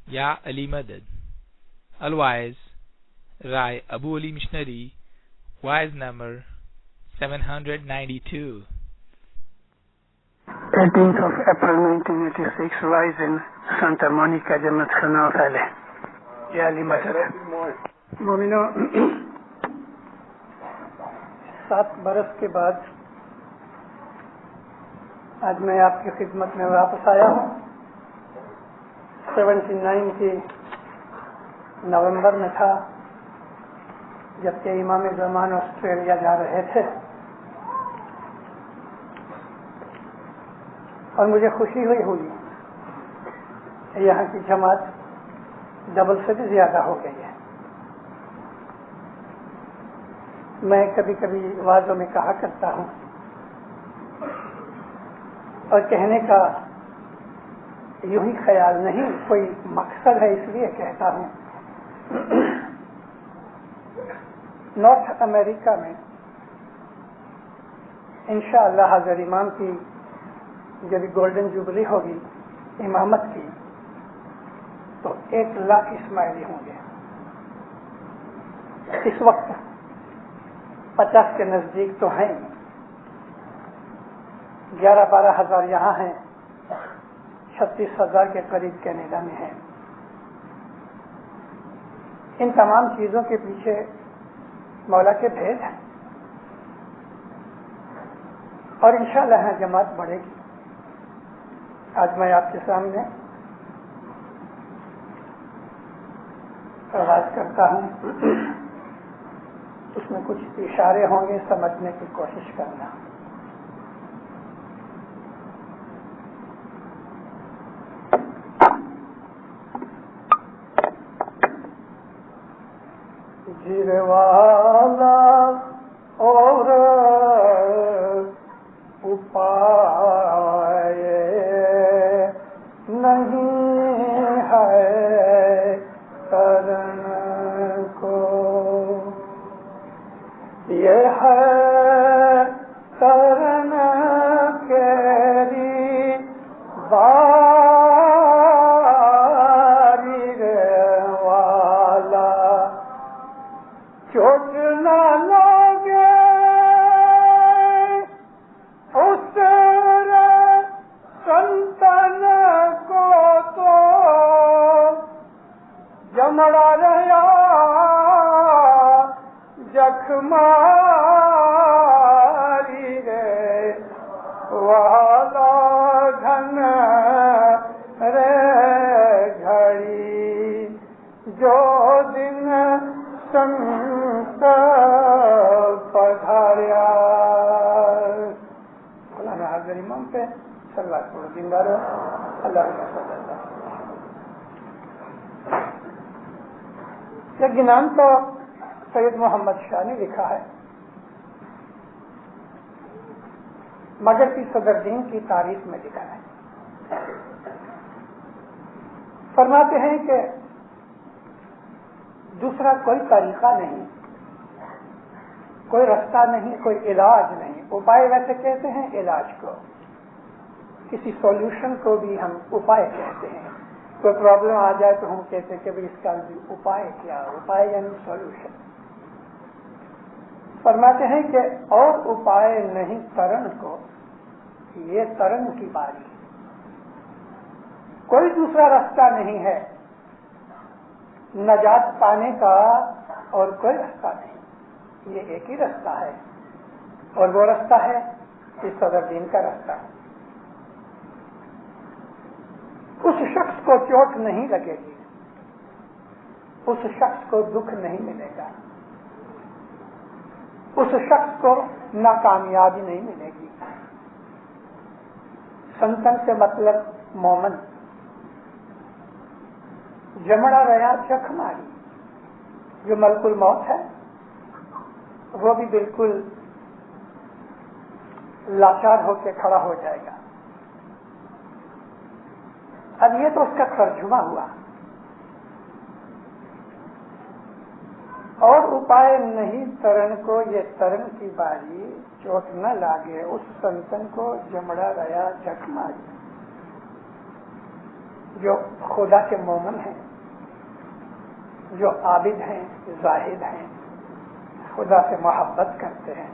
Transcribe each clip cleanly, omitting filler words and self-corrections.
یا علی مدد. Otherwise, Rai Abu Ali Missionary, wise number 792. 18th of April 1986, rise in Santa Monica, Jannat Khana Valley. Ya Ali Madad. مومنو، 7 برس کے بعد آج میں آپ کی خدمت میں واپس آیا ہوں. 79 کی نومبر میں تھا جبکہ امام زمان آسٹریلیا جا رہے تھے، اور مجھے خوشی ہوئی کہ یہاں کی جماعت ڈبل سے بھی زیادہ ہو گئی ہے. میں کبھی کبھی وعظوں میں کہا کرتا ہوں، اور کہنے کا یوں ہی خیال نہیں، کوئی مقصد ہے اس لیے کہتا ہوں. نارتھ امریکہ میں انشاءاللہ حضرت امام کی جب گولڈن جوبلی ہوگی امامت کی تو 1 لاکھ اسماعیلی ہوں گے. اس وقت 50 کے نزدیک تو ہیں، 11-12 ہزار یہاں ہیں، 36,000 کے قریب کینیڈا میں ہیں. ان تمام چیزوں کے پیچھے مولا کے بھیج ہیں، اور انشاءاللہ یہاں جماعت بڑھے گی. آج میں آپ کے سامنے آواز کرتا ہوں، اس میں کچھ اشارے ہوں گے، سمجھنے کی کوشش کرنا. جیر والا اور اپائے نہیں ہے کرن کو، یہ ہے کرن کیری باری والا، چوٹ نہ لگے اس سنتن کو تو جمڑا رہا جخماری رے والا گھن رے گھڑی جو دن سنت پدھاریا. مولانا حضرت امام پہ صلوات پڑھو. زندہ رہو. اللہ صلی اللہ. یہ گنام تو سید محمد شاہ نے لکھا ہے، مگر کی صدر دین کی تاریخ میں لکھا ہے. فرماتے ہیں کہ دوسرا کوئی طریقہ نہیں، کوئی رستہ نہیں، کوئی علاج نہیں. اپائے ویسے کہتے ہیں علاج کو، کسی سولوشن کو بھی ہم اپائے کہتے ہیں. کوئی پرابلم آ جائے تو ہم کہتے ہیں کہ بھائی اس کا بھی اپائے کیا، اپائے یعنی سولوشن. فرماتے ہیں کہ اور اپائے نہیں ترن کو، یہ ترن کی باری، کوئی دوسرا راستہ نہیں ہے نجات پانے کا، اور کوئی راستہ نہیں. یہ ایک ہی راستہ ہے، اور وہ راستہ ہے اس صدر دین کا راستہ. اس شخص کو چوٹ نہیں لگے گی، اس شخص کو دکھ نہیں ملے گا، اس شخص کو ناکامیابی نہیں ملے گی. سنتن سے مطلب مومن. جمڑا ریا چکھ ماری، جو ملک الموت ہے وہ بھی بالکل لاچار ہو کے کھڑا ہو جائے گا. اب یہ تو اس کا ترجمہ ہوا. اور اپائے نہیں ترن کو، یہ ترن کی باری، چوٹ نہ لاگے اس سنتن کو جمڑا ریا جھک ماری. جو خدا کے مومن ہیں، جو عابد ہیں، زاہد ہیں، خدا سے محبت کرتے ہیں،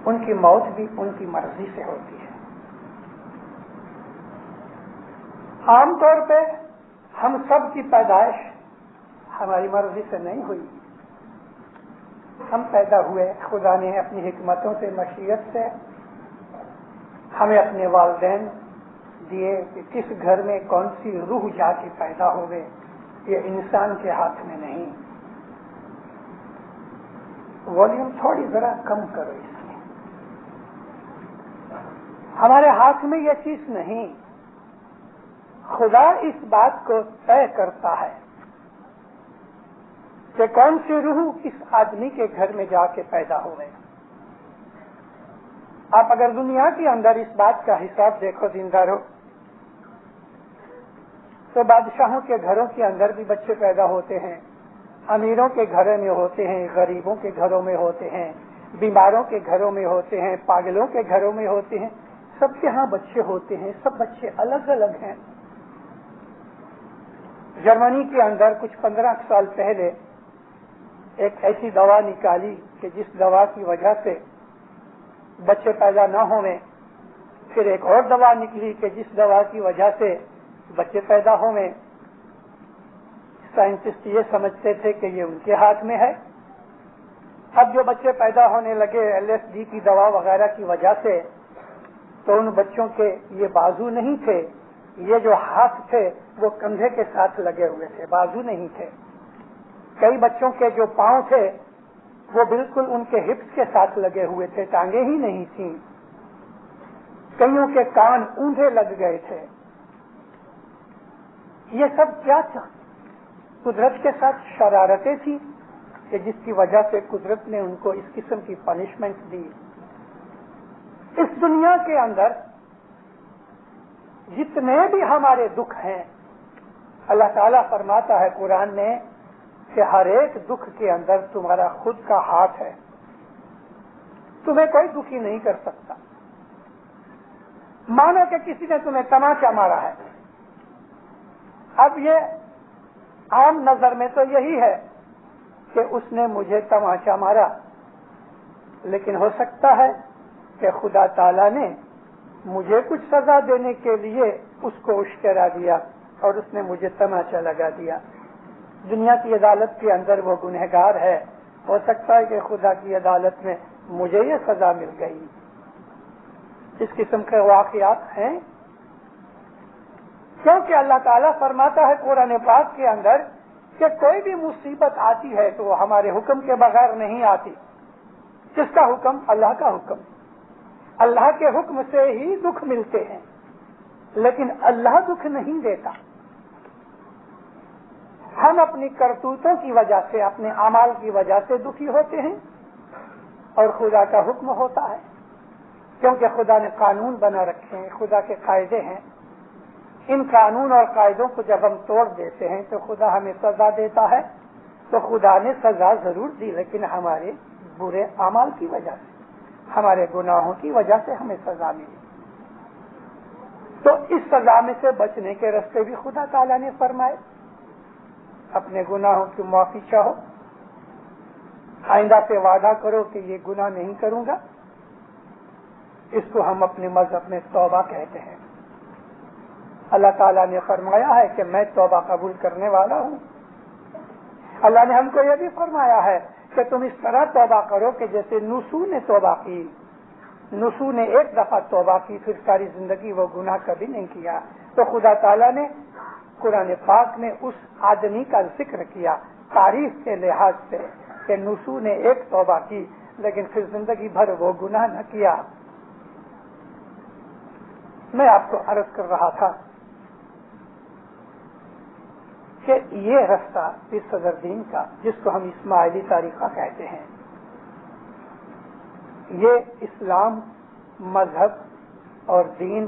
ان کی موت بھی ان کی مرضی سے ہوتی ہے۔ عام طور پہ ہم سب کی پیدائش ہماری مرضی سے نہیں ہوئی، ہم پیدا ہوئے خدا نے اپنی حکمتوں سے، مشیت سے ہمیں اپنے والدین دیے کہ کس گھر میں کون سی روح جا کے پیدا ہوئے، یہ انسان کے ہاتھ میں نہیں۔ والیوم تھوڑی ذرا کم کرو اس میں، ہمارے ہاتھ میں یہ چیز نہیں، خدا اس بات کو طے کرتا ہے کہ کون سی روح کس آدمی کے گھر میں جا کے پیدا ہوئے۔ آپ اگر دنیا کے اندر اس بات کا حساب دیکھو زندہ رہو، تو بادشاہوں کے گھروں کے اندر بھی بچے پیدا ہوتے ہیں، امیروں کے گھروں میں ہوتے ہیں، غریبوں کے گھروں میں ہوتے ہیں، بیماروں کے گھروں میں ہوتے ہیں، پاگلوں کے گھروں میں ہوتے ہیں، سب کے ہاں بچے ہوتے ہیں، سب بچے الگ الگ ہیں۔ جرمنی کے اندر کچھ 15 سال پہلے ایک ایسی دوا نکالی کہ جس دوا کی وجہ سے بچے پیدا نہ ہوئے، پھر ایک اور دوا نکلی کہ جس دوا کی وجہ سے بچے پیدا ہوئے۔ سائنٹسٹ یہ سمجھتے تھے کہ یہ ان کے ہاتھ میں ہے۔ اب جو بچے پیدا ہونے لگے LSD کی دوا وغیرہ کی وجہ سے، تو ان بچوں کے یہ بازو نہیں تھے، یہ جو ہاتھ تھے وہ کندھے کے ساتھ لگے ہوئے تھے، بازو نہیں تھے۔ کئی بچوں کے جو پاؤں تھے وہ بالکل ان کے ہپس کے ساتھ لگے ہوئے تھے، ٹانگیں ہی نہیں تھیں۔ کئیوں کے کان اونھے لگ گئے تھے۔ یہ سب کیا تھا؟ قدرت کے ساتھ شرارتیں تھیں کہ جس کی وجہ سے قدرت نے ان کو اس قسم کی پنشمنٹ دی۔ اس دنیا کے اندر جتنے بھی ہمارے دکھ ہیں، اللہ تعالیٰ فرماتا ہے قرآن میں کہ ہر ایک دکھ کے اندر تمہارا خود کا ہاتھ ہے، تمہیں کوئی دکھی نہیں کر سکتا۔ مانو کہ کسی نے تمہیں تماچا مارا ہے، اب یہ عام نظر میں تو یہی ہے کہ اس نے مجھے تماچا مارا، لیکن ہو سکتا ہے کہ خدا تعالیٰ نے مجھے کچھ سزا دینے کے لیے اس کو اشترا دیا اور اس نے مجھے تماچا لگا دیا۔ دنیا کی عدالت کے اندر وہ گنہگار ہے، ہو سکتا ہے کہ خدا کی عدالت میں مجھے یہ سزا مل گئی۔ اس قسم کے واقعات ہیں، کیونکہ اللہ تعالیٰ فرماتا ہے قرآن پاک کے اندر کہ کوئی بھی مصیبت آتی ہے تو وہ ہمارے حکم کے بغیر نہیں آتی۔ کس کا حکم؟ اللہ کا حکم۔ اللہ کے حکم سے ہی دکھ ملتے ہیں، لیکن اللہ دکھ نہیں دیتا۔ ہم اپنی کرتوتوں کی وجہ سے، اپنے اعمال کی وجہ سے دکھی ہوتے ہیں، اور خدا کا حکم ہوتا ہے، کیونکہ خدا نے قانون بنا رکھے ہیں، خدا کے قاعدے ہیں۔ ان قانون اور قاعدوں کو جب ہم توڑ دیتے ہیں تو خدا ہمیں سزا دیتا ہے، تو خدا نے سزا ضرور دی، لیکن ہمارے برے اعمال کی وجہ سے، ہمارے گناہوں کی وجہ سے ہمیں سزا ملی۔ تو اس سزا میں سے بچنے کے راستے بھی خدا تعالیٰ نے فرمائے۔ اپنے گناہوں کی معافی چاہو، آئندہ سے وعدہ کرو کہ یہ گناہ نہیں کروں گا۔ اس کو ہم اپنے مذہب میں توبہ کہتے ہیں۔ اللہ تعالیٰ نے فرمایا ہے کہ میں توبہ قبول کرنے والا ہوں۔ اللہ نے ہم کو یہ بھی فرمایا ہے کہ تم اس طرح توبہ کرو کہ جیسے نوح نے توبہ کی۔ نوح نے ایک دفعہ توبہ کی، پھر ساری زندگی وہ گناہ کبھی نہیں کیا۔ تو خدا تعالیٰ نے قرآن پاک میں اس آدمی کا ذکر کیا تاریخ کے لحاظ سے کہ نوح نے ایک توبہ کی لیکن پھر زندگی بھر وہ گناہ نہ کیا۔ میں آپ کو عرض کر رہا تھا کہ یہ رستہ پیر صدر دین کا، جس کو ہم اسماعیلی طریقہ کہتے ہیں، یہ اسلام مذہب اور دین،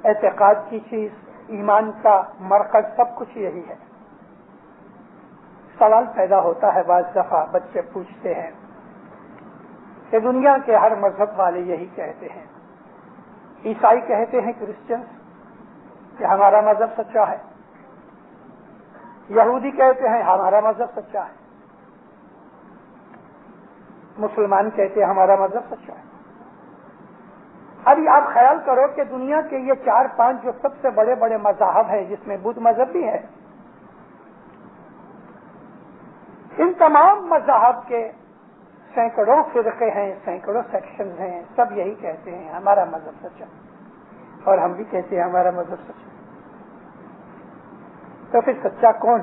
اعتقاد کی چیز، ایمان کا مرکز، سب کچھ یہی ہے۔ سوال پیدا ہوتا ہے، بعض دفعہ بچے پوچھتے ہیں کہ دنیا کے ہر مذہب والے یہی کہتے ہیں، عیسائی کہتے ہیں کرسچنس کہ ہمارا مذہب سچا ہے، یہودی کہتے ہیں ہمارا مذہب سچا ہے، مسلمان کہتے ہیں ہمارا مذہب سچا ہے۔ ابھی آپ خیال کرو کہ دنیا کے یہ 4-5 جو سب سے بڑے بڑے مذاہب ہیں، جس میں بدھ مذہب بھی ہے، ان تمام مذاہب کے سینکڑوں فرقے ہیں، سینکڑوں سیکشنز ہیں، سب یہی کہتے ہیں ہمارا مذہب سچا ہے، اور ہم بھی کہتے ہیں ہمارا مذہب سچا ہے۔ تو پھر سچا کون؟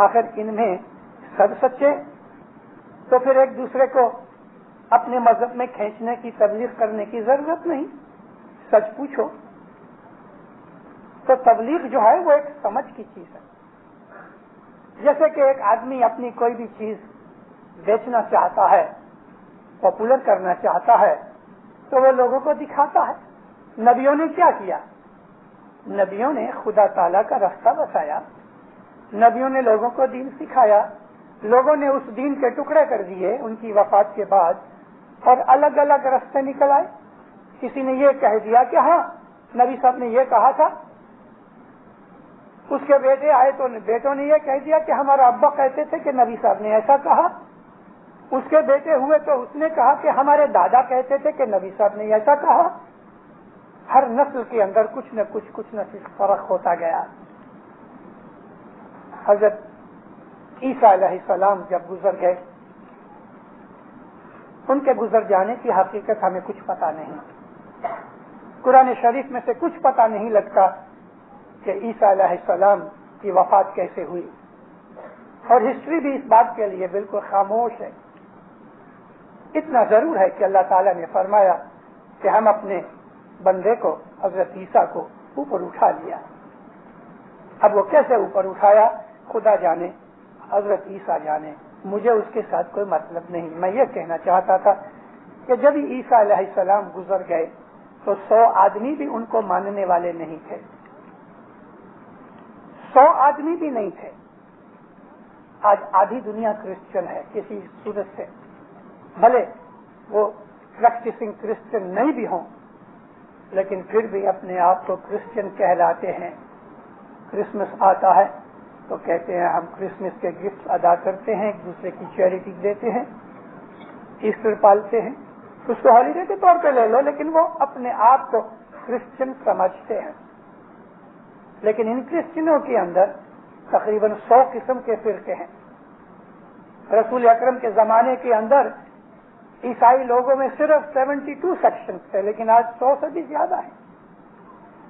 آخر ان میں سب سچے؟ تو پھر ایک دوسرے کو اپنے مذہب میں کھینچنے کی تبلیغ کرنے کی ضرورت نہیں، سچ پوچھو۔ تو تبلیغ جو ہے وہ ایک سمجھ کی چیز ہے۔ جیسے کہ ایک آدمی اپنی کوئی بھی چیز بیچنا چاہتا ہے، پاپولر کرنا چاہتا ہے، تو وہ لوگوں کو دکھاتا ہے۔ نبیوں نے کیا کیا؟ نبیوں نے خدا تعالیٰ کا راستہ بتایا، نبیوں نے لوگوں کو دین سکھایا، لوگوں نے اس دین کے ٹکڑے کر دیے ان کی وفات کے بعد، اور الگ الگ راستے نکل آئے۔ کسی نے یہ کہہ دیا کہ ہاں نبی صاحب نے یہ کہا تھا، اس کے بیٹے آئے تو بیٹوں نے یہ کہہ دیا کہ ہمارا ابا کہتے تھے کہ نبی صاحب نے ایسا کہا، اس کے بیٹے ہوئے تو اس نے کہا کہ ہمارے دادا کہتے تھے کہ نبی صاحب نے ایسا کہا۔ ہر نسل کے اندر کچھ نہ کچھ فرق ہوتا گیا۔ حضرت عیسیٰ علیہ السلام جب گزر گئے، ان کے گزر جانے کی حقیقت ہمیں کچھ پتہ نہیں، قرآن شریف میں سے کچھ پتہ نہیں لگتا کہ عیسیٰ علیہ السلام کی وفات کیسے ہوئی، اور ہسٹری بھی اس بات کے لیے بالکل خاموش ہے۔ اتنا ضرور ہے کہ اللہ تعالیٰ نے فرمایا کہ ہم اپنے بندے کو، حضرت عیسیٰ کو اوپر اٹھا لیا۔ اب وہ کیسے اوپر اٹھایا خدا جانے، حضرت عیسیٰ جانے، مجھے اس کے ساتھ کوئی مطلب نہیں۔ میں یہ کہنا چاہتا تھا کہ جب عیسیٰ علیہ السلام گزر گئے تو 100 آدمی بھی ان کو ماننے والے نہیں تھے، 100 آدمی بھی نہیں تھے۔ آج آدھی دنیا کرسچن ہے کسی صورت سے، بھلے وہ پریکٹسنگ کرسچن نہیں بھی ہوں، لیکن پھر بھی اپنے آپ کو کرسچن کہلاتے ہیں۔ کرسمس آتا ہے تو کہتے ہیں ہم کرسمس کے گفٹ ادا کرتے ہیں، ایک دوسرے کی چیریٹی دیتے ہیں، ایسٹر پالتے ہیں، اس کو ہالیڈے کے طور پہ لے لو، لیکن وہ اپنے آپ کو کرسچن سمجھتے ہیں۔ لیکن ان کرسچنوں کے اندر تقریباً 100 قسم کے فرقے ہیں۔ رسول اکرم کے زمانے کے اندر عیسائی لوگوں میں صرف 72 سیکشن تھے، لیکن آج 100 سے بھی زیادہ ہیں۔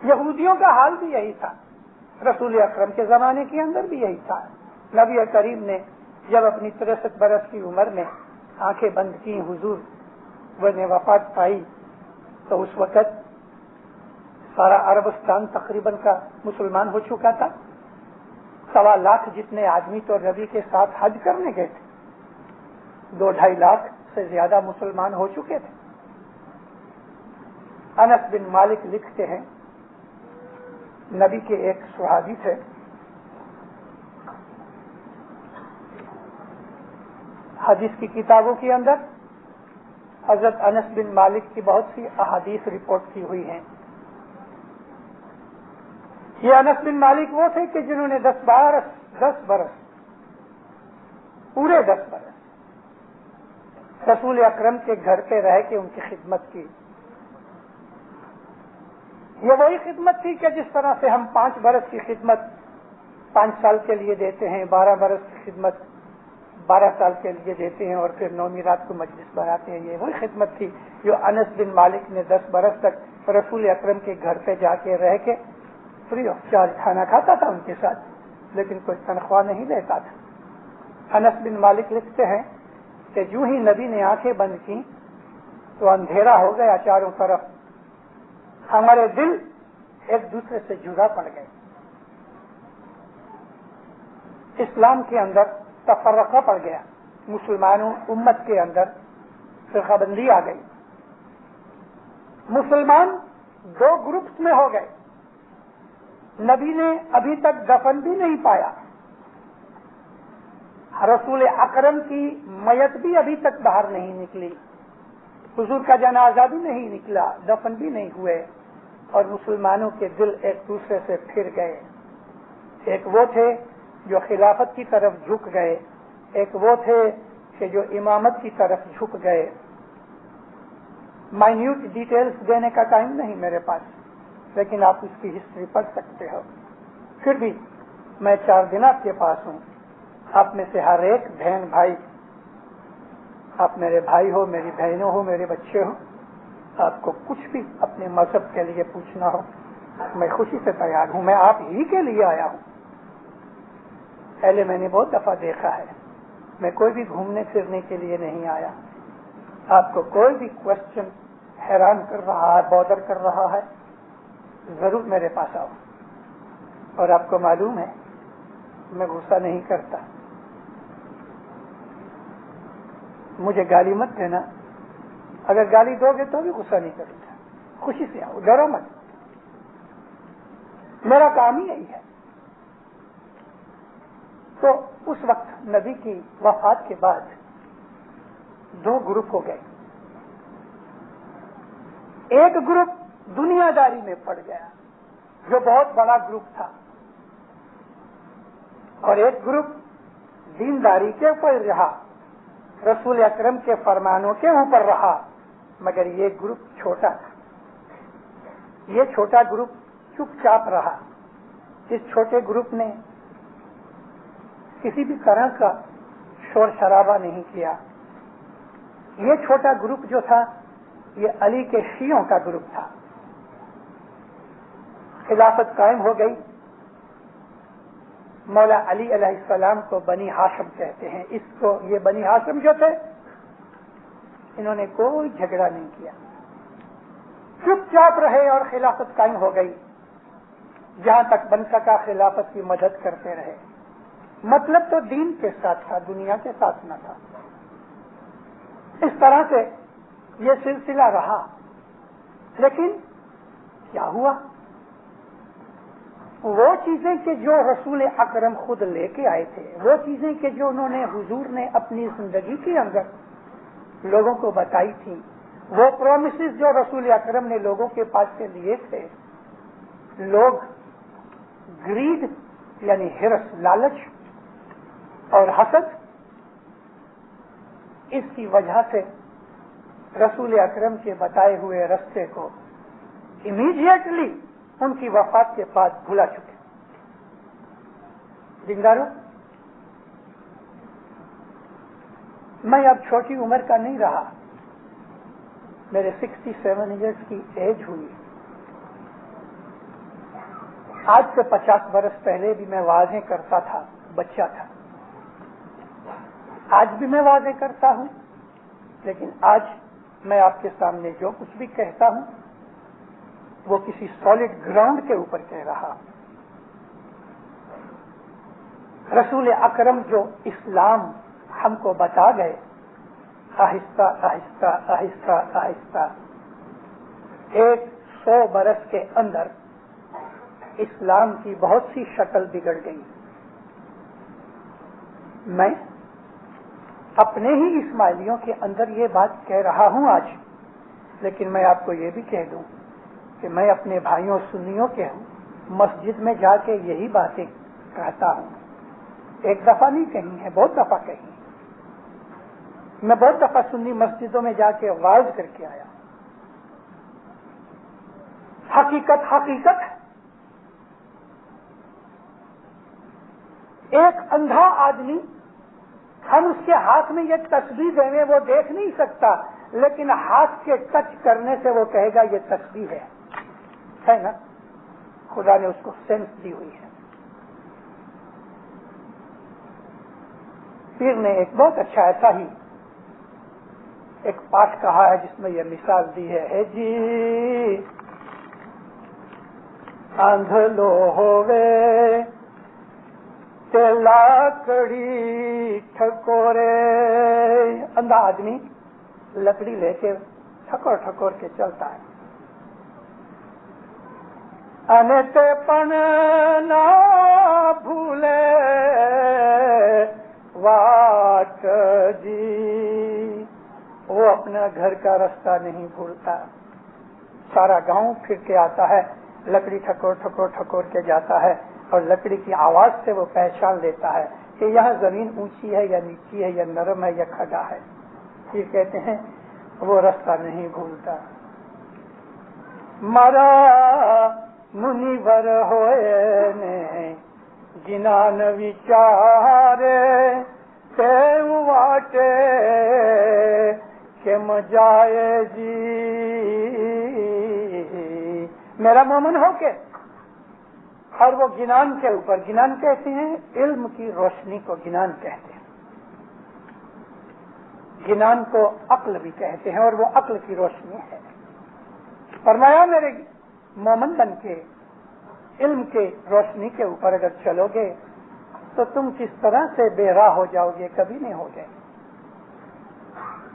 یہودیوں کا حال بھی یہی تھا، رسول اکرم کے زمانے کے اندر بھی یہی تھا۔ نبی کریم نے جب اپنی 63 برس کی عمر میں آنکھیں بند کی، حضور وہ نے وفات پائی، تو اس وقت سارا عربستان تقریباً کا مسلمان ہو چکا تھا۔ 1.25 لاکھ جتنے آدمی تو نبی کے ساتھ حج کرنے گئے تھے، 2-2.5 لاکھ سے زیادہ مسلمان ہو چکے تھے۔ انس بن مالک لکھتے ہیں، نبی کے ایک صحابی تھے، حدیث کی کتابوں کے اندر حضرت انس بن مالک کی بہت سی احادیث رپورٹ کی ہوئی ہیں۔ یہ انس بن مالک وہ تھے کہ جنہوں نے 10 برس پورے 10 برس رسول اکرم کے گھر پہ رہ کے ان کی خدمت کی۔ یہ وہی خدمت تھی کہ جس طرح سے ہم 5 برس کی خدمت 5 سال کے لیے دیتے ہیں، 12 برس کی خدمت 12 سال کے لیے دیتے ہیں، اور پھر 9ویں رات کو مجلس بناتے ہیں۔ یہ وہی خدمت تھی جو انس بن مالک نے 10 برس تک رسول اکرم کے گھر پہ جا کے رہ کے فری آف چارج کھانا کھاتا تھا ان کے ساتھ، لیکن کوئی تنخواہ نہیں لیتا تھا۔ انس بن مالک لکھتے ہیں کہ جو ہی نبی نے آنکھیں بند کی تو اندھیرا ہو گیا چاروں طرف، ہمارے دل ایک دوسرے سے جدا پڑ گئے، اسلام کے اندر تفرقہ پڑ گیا، مسلمانوں امت کے اندر فرقہ بندی آ گئی، مسلمان 2 گروپس میں ہو گئے۔ نبی نے ابھی تک دفن بھی نہیں پایا، رسول اکرم کی میت بھی ابھی تک باہر نہیں نکلی، حضور کا جنازہ بھی نہیں نکلا، دفن بھی نہیں ہوئے، اور مسلمانوں کے دل ایک دوسرے سے پھر گئے. ایک وہ تھے جو خلافت کی طرف جھک گئے, ایک وہ تھے کہ جو امامت کی طرف جھک گئے. مائنیوٹ ڈیٹیلز دینے کا ٹائم نہیں میرے پاس, لیکن آپ اس کی ہسٹری پڑھ سکتے ہو. پھر بھی میں 4 دن آپ کے پاس ہوں. آپ میں سے ہر ایک بہن بھائی, آپ میرے بھائی ہو, میری بہنوں ہو, میرے بچے ہو, آپ کو کچھ بھی اپنے مذہب کے لیے پوچھنا ہو میں خوشی سے تیار ہوں. میں آپ ہی کے لیے آیا ہوں. پہلے میں نے بہت دفعہ دیکھا ہے, میں کوئی بھی گھومنے پھرنے کے لیے نہیں آیا. آپ کو کوئی بھی کوشچن حیران کر رہا ہے, بودر کر رہا ہے, ضرور میرے پاس آؤ. اور آپ کو معلوم ہے میں غصہ نہیں کرتا. مجھے گالی مت دینا, اگر گالی دو گے تو بھی غصہ نہیں کروں گا. خوشی سے آؤ, ڈرو مت, میرا کام ہی یہی ہے. تو اس وقت نبی کی وفات کے بعد 2 گروپ ہو گئے. ایک گروپ دنیا داری میں پڑ گیا جو بہت بڑا گروپ تھا, اور ایک گروپ دینداری کے اوپر رہا, رسول اکرم کے فرمانوں کے اوپر رہا, مگر یہ گروپ چھوٹا تھا. یہ چھوٹا گروپ چپ چاپ رہا. اس چھوٹے گروپ نے کسی بھی طرح کا شور شرابہ نہیں کیا. یہ چھوٹا گروپ جو تھا یہ علی کے شیعوں کا گروپ تھا. خلافت قائم ہو گئی. مولا علی علیہ السلام کو بنی ہاشم کہتے ہیں. اس کو یہ بنی ہاشم جو تھے انہوں نے کوئی جھگڑا نہیں کیا, چپ چاپ رہے اور خلافت قائم ہو گئی. جہاں تک بن سکا خلافت کی مدد کرتے رہے. مطلب تو دین کے ساتھ تھا, دنیا کے ساتھ نہ تھا. اس طرح سے یہ سلسلہ رہا. لیکن کیا ہوا, وہ چیزیں کہ جو رسول اکرم خود لے کے آئے تھے, وہ چیزیں کہ جو انہوں نے حضور نے اپنی زندگی کے اندر لوگوں کو بتائی تھی, وہ پرومسز جو رسول اکرم نے لوگوں کے پاس سے لیے تھے, لوگ گریڈ یعنی ہرس, لالچ اور حسد, اس کی وجہ سے رسول اکرم کے بتائے ہوئے رستے کو امیڈیٹلی ان کی وفات کے بعد بھلا چکے. دینداروں, میں اب چھوٹی عمر کا نہیں رہا. میرے 67 ایئرس کی ایج ہوئی. آج سے 50 برس پہلے بھی میں واضح کرتا تھا, بچہ تھا. آج بھی میں واضح کرتا ہوں, لیکن آج میں آپ کے سامنے جو کچھ بھی کہتا ہوں وہ کسی سالڈ گراؤنڈ کے اوپر کہہ رہا ہوں. رسول اکرم جو اسلام ہم کو بتا گئے, آہستہ آہستہ آہستہ آہستہ 100 برس کے اندر اسلام کی بہت سی شکل بگڑ گئی. میں اپنے ہی اسماعیلیوں کے اندر یہ بات کہہ رہا ہوں آج, لیکن میں آپ کو یہ بھی کہہ دوں کہ میں اپنے بھائیوں سنیوں کے ہوں, مسجد میں جا کے یہی باتیں کہتا ہوں. ایک دفعہ نہیں کہی ہے, بہت دفعہ کہی. میں بہت دفعہ سنی مسجدوں میں جا کے واعظ کر کے آیا. حقیقت حقیقت ہے. ایک اندھا آدمی, ہم اس کے ہاتھ میں یہ تسبیح دیں وہ دیکھ نہیں سکتا, لیکن ہاتھ کے ٹچ کرنے سے وہ کہے گا یہ تسبیح ہے نا. خدا نے اس کو سینس دی ہوئی ہے. پیر نے ایک بہت اچھا ایسا ہی ایک پاٹ کہا ہے جس میں یہ مثال دی ہے جی آندھلو ہووے لاکڑی ٹھکورے. اندھا آدمی لکڑی لے کے ٹھکور ٹھکور کے چلتا ہے. انتے پن نہ بھولے واٹ جی, وہ اپنا گھر کا راستہ نہیں بھولتا. سارا گاؤں پھر کے آتا ہے، لکڑی ٹھکور ٹھکور ٹھکور کے جاتا ہے اور لکڑی کی آواز سے وہ پہچان لیتا ہے کہ یہاں زمین اونچی ہے یا نیچی ہے یا نرم ہے یا کھڑا ہے. پھر کہتے ہیں وہ رستہ نہیں بھولتا. مرا منیور ہوئے نے جنان وچارے واٹے کہ مجائے جی. میرا مومن ہو کے، اور وہ گنان کے اوپر، گنان کہتے ہیں علم کی روشنی کو گنان کہتے ہیں، گنان کو عقل بھی کہتے ہیں اور وہ عقل کی روشنی ہے. فرمایا میرے مومن بن کے علم کے روشنی کے اوپر اگر چلو گے تو تم کس طرح سے بے راہ ہو جاؤ گے، کبھی نہیں ہو گے.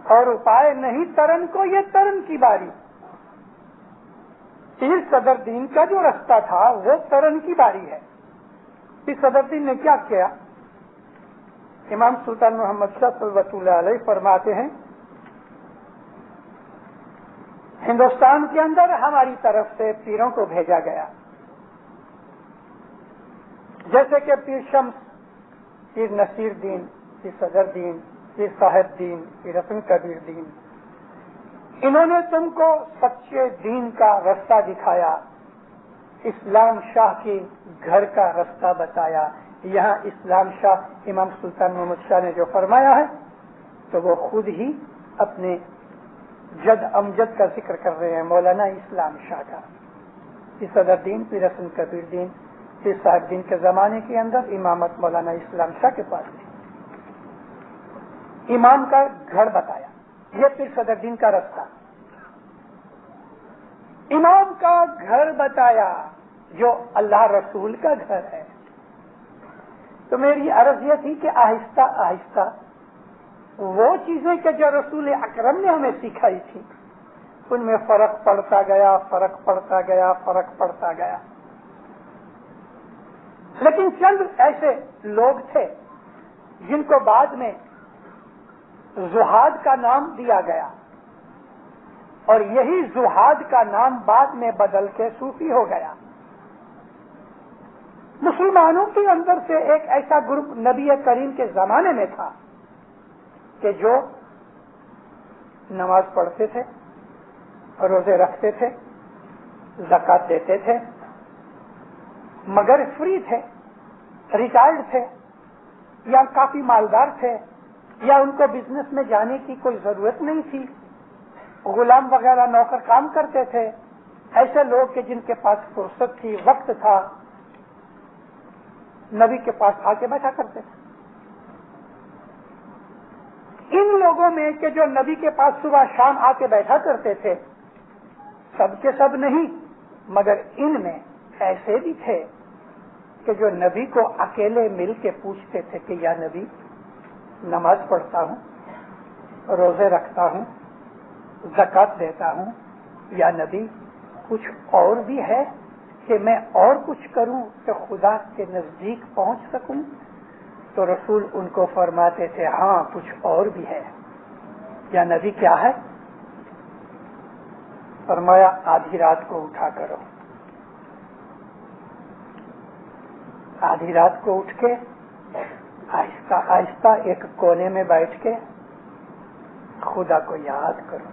اور اپائے نہیں ترن کو، یہ ترن کی باری. پیر صدر دین کا جو رستہ تھا وہ ترن کی باری ہے. پیر صدر دین نے کیا کیا؟ امام سلطان محمد شاہ صلوات اللہ علیہ فرماتے ہیں ہندوستان کے اندر ہماری طرف سے پیروں کو بھیجا گیا، جیسے کہ پیر شمس، پیر نصیر دین، پیر صدر دین، پیر صاحب دین، پیر حسن کبیر دین. انہوں نے تم کو سچے دین کا رستہ دکھایا، اسلام شاہ کے گھر کا رستہ بتایا. یہاں اسلام شاہ امام سلطان محمد شاہ نے جو فرمایا ہے تو وہ خود ہی اپنے جد امجد کا ذکر کر رہے ہیں، مولانا اسلام شاہ کا. پیر صدر دین، پیر حسن کبیر دین، پیر صاحب دین کے زمانے کے اندر امامت مولانا اسلام شاہ کے پاس تھی. امام کا گھر بتایا، یہ پیر صدر دین کا رستہ. امام کا گھر بتایا جو اللہ رسول کا گھر ہے. تو میری عرض یہ تھی کہ آہستہ آہستہ وہ چیزیں کہ جو رسول اکرم نے ہمیں سکھائی تھی ان میں فرق پڑتا گیا، فرق پڑتا گیا، فرق پڑتا گیا. لیکن چند ایسے لوگ تھے جن کو بعد میں زہاد کا نام دیا گیا، اور یہی زہاد کا نام بعد میں بدل کے صوفی ہو گیا. مسلمانوں کے اندر سے ایک ایسا گروپ نبی کریم کے زمانے میں تھا کہ جو نماز پڑھتے تھے، روزے رکھتے تھے، زکوٰۃ دیتے تھے، مگر فری تھے، ریٹائرڈ تھے، یا کافی مالدار تھے، یا ان کو بزنس میں جانے کی کوئی ضرورت نہیں تھی، غلام وغیرہ نوکر کام کرتے تھے. ایسے لوگ کہ جن کے پاس فرصت تھی، وقت تھا، نبی کے پاس آ کے بیٹھا کرتے تھے. ان لوگوں میں کہ جو نبی کے پاس صبح شام آ کے بیٹھا کرتے تھے، سب کے سب نہیں، مگر ان میں ایسے بھی تھے کہ جو نبی کو اکیلے مل کے پوچھتے تھے کہ یا نبی، نماز پڑھتا ہوں، روزے رکھتا ہوں، زکوٰۃ دیتا ہوں، یا نبی کچھ اور بھی ہے کہ میں اور کچھ کروں کہ خدا کے نزدیک پہنچ سکوں؟ تو رسول ان کو فرماتے تھے ہاں کچھ اور بھی ہے. یا نبی کیا ہے؟ فرمایا آدھی رات کو اٹھا کرو. آدھی رات کو اٹھ کے آہستہ آہستہ ایک کونے میں بیٹھ کے خدا کو یاد کرو.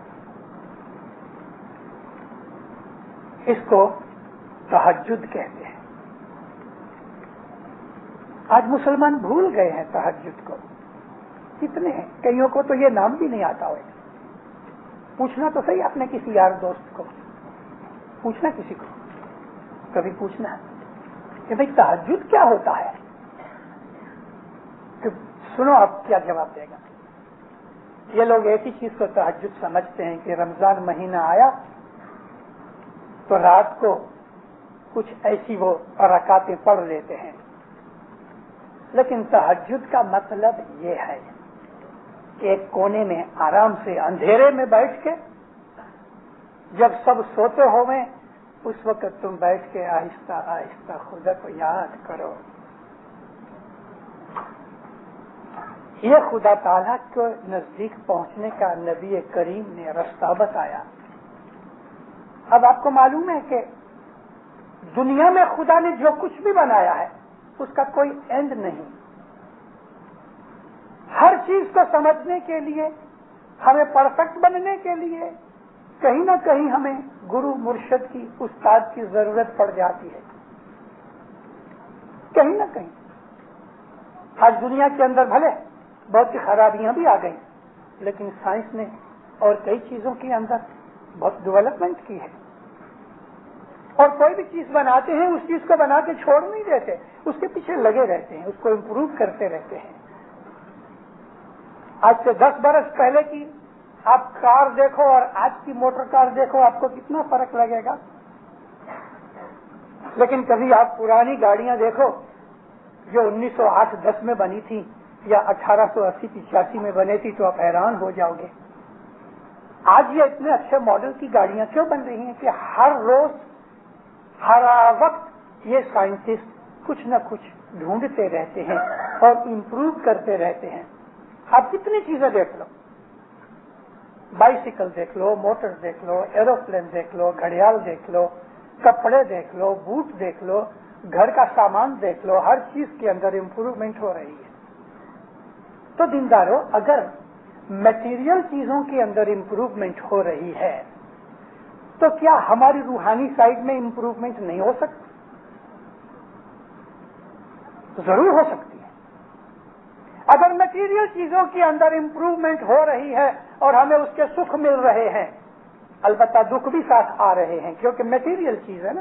اس کو تہجد کہتے ہیں. آج مسلمان بھول گئے ہیں تہجد کو. کتنے ہیں، کئیوں کو تو یہ نام بھی نہیں آتا ہوگا. پوچھنا تو صحیح اپنے کسی یار دوست کو، پوچھنا کسی کو، کبھی پوچھنا کہ بھئی تہجد کیا ہوتا ہے، کہ سنو آپ کیا جواب دے گا. یہ لوگ ایسی چیز کو تہجد سمجھتے ہیں کہ رمضان مہینہ آیا تو رات کو کچھ ایسی وہ رکعتیں پڑھ لیتے ہیں. لیکن تہجد کا مطلب یہ ہے کہ ایک کونے میں آرام سے اندھیرے میں بیٹھ کے جب سب سوتے ہوئے اس وقت تم بیٹھ کے آہستہ آہستہ خدا کو یاد کرو. یہ خدا تعالیٰ کو نزدیک پہنچنے کا نبی کریم نے رستہ بتایا. اب آپ کو معلوم ہے کہ دنیا میں خدا نے جو کچھ بھی بنایا ہے اس کا کوئی اینڈ نہیں. ہر چیز کو سمجھنے کے لیے، ہمیں پرفیکٹ بننے کے لیے کہیں نہ کہیں ہمیں گرو مرشد کی، استاد کی ضرورت پڑ جاتی ہے. کہیں نہ کہیں آج دنیا کے اندر بھلے بہت سی خرابیاں بھی آ گئیں، لیکن سائنس نے اور کئی چیزوں کے اندر بہت ڈیولپمنٹ کی ہے. اور کوئی بھی چیز بناتے ہیں اس چیز کو بنا کے چھوڑ نہیں دیتے، اس کے پیچھے لگے رہتے ہیں، اس کو امپروو کرتے رہتے ہیں. آج سے 10 برس پہلے کی آپ کار دیکھو اور آج کی موٹر کار دیکھو، آپ کو کتنا فرق لگے گا. لیکن کبھی آپ پرانی گاڑیاں دیکھو جو 1908-10 میں بنی تھی یا 1880-85 میں بنے تھی تو آپ حیران ہو جاؤ گے. آج یہ اتنے اچھے ماڈل کی گاڑیاں کیوں بن رہی ہیں کہ ہر روز ہر وقت یہ سائنٹسٹ کچھ نہ کچھ ڈھونڈتے رہتے ہیں اور امپروو کرتے رہتے ہیں. آپ کتنی چیزیں دیکھ لو، بائسیکل دیکھ لو، موٹر دیکھ لو، ایروپلین دیکھ لو، گھڑیال دیکھ لو، کپڑے دیکھ لو، بوٹ دیکھ لو، گھر کا سامان دیکھ لو، ہر چیز کے اندر امپروومنٹ ہو رہی ہے. تو دیندارو، اگر میٹیریل چیزوں کے اندر امپروومنٹ ہو رہی ہے تو کیا ہماری روحانی سائڈ میں امپروومنٹ نہیں ہو سکتی؟ ضرور ہو سکتی ہے. اگر میٹیریل چیزوں کے اندر امپروومنٹ ہو رہی ہے اور ہمیں اس کے سکھ مل رہے ہیں، البتہ دکھ بھی ساتھ آ رہے ہیں کیونکہ میٹیریل چیز ہے نا،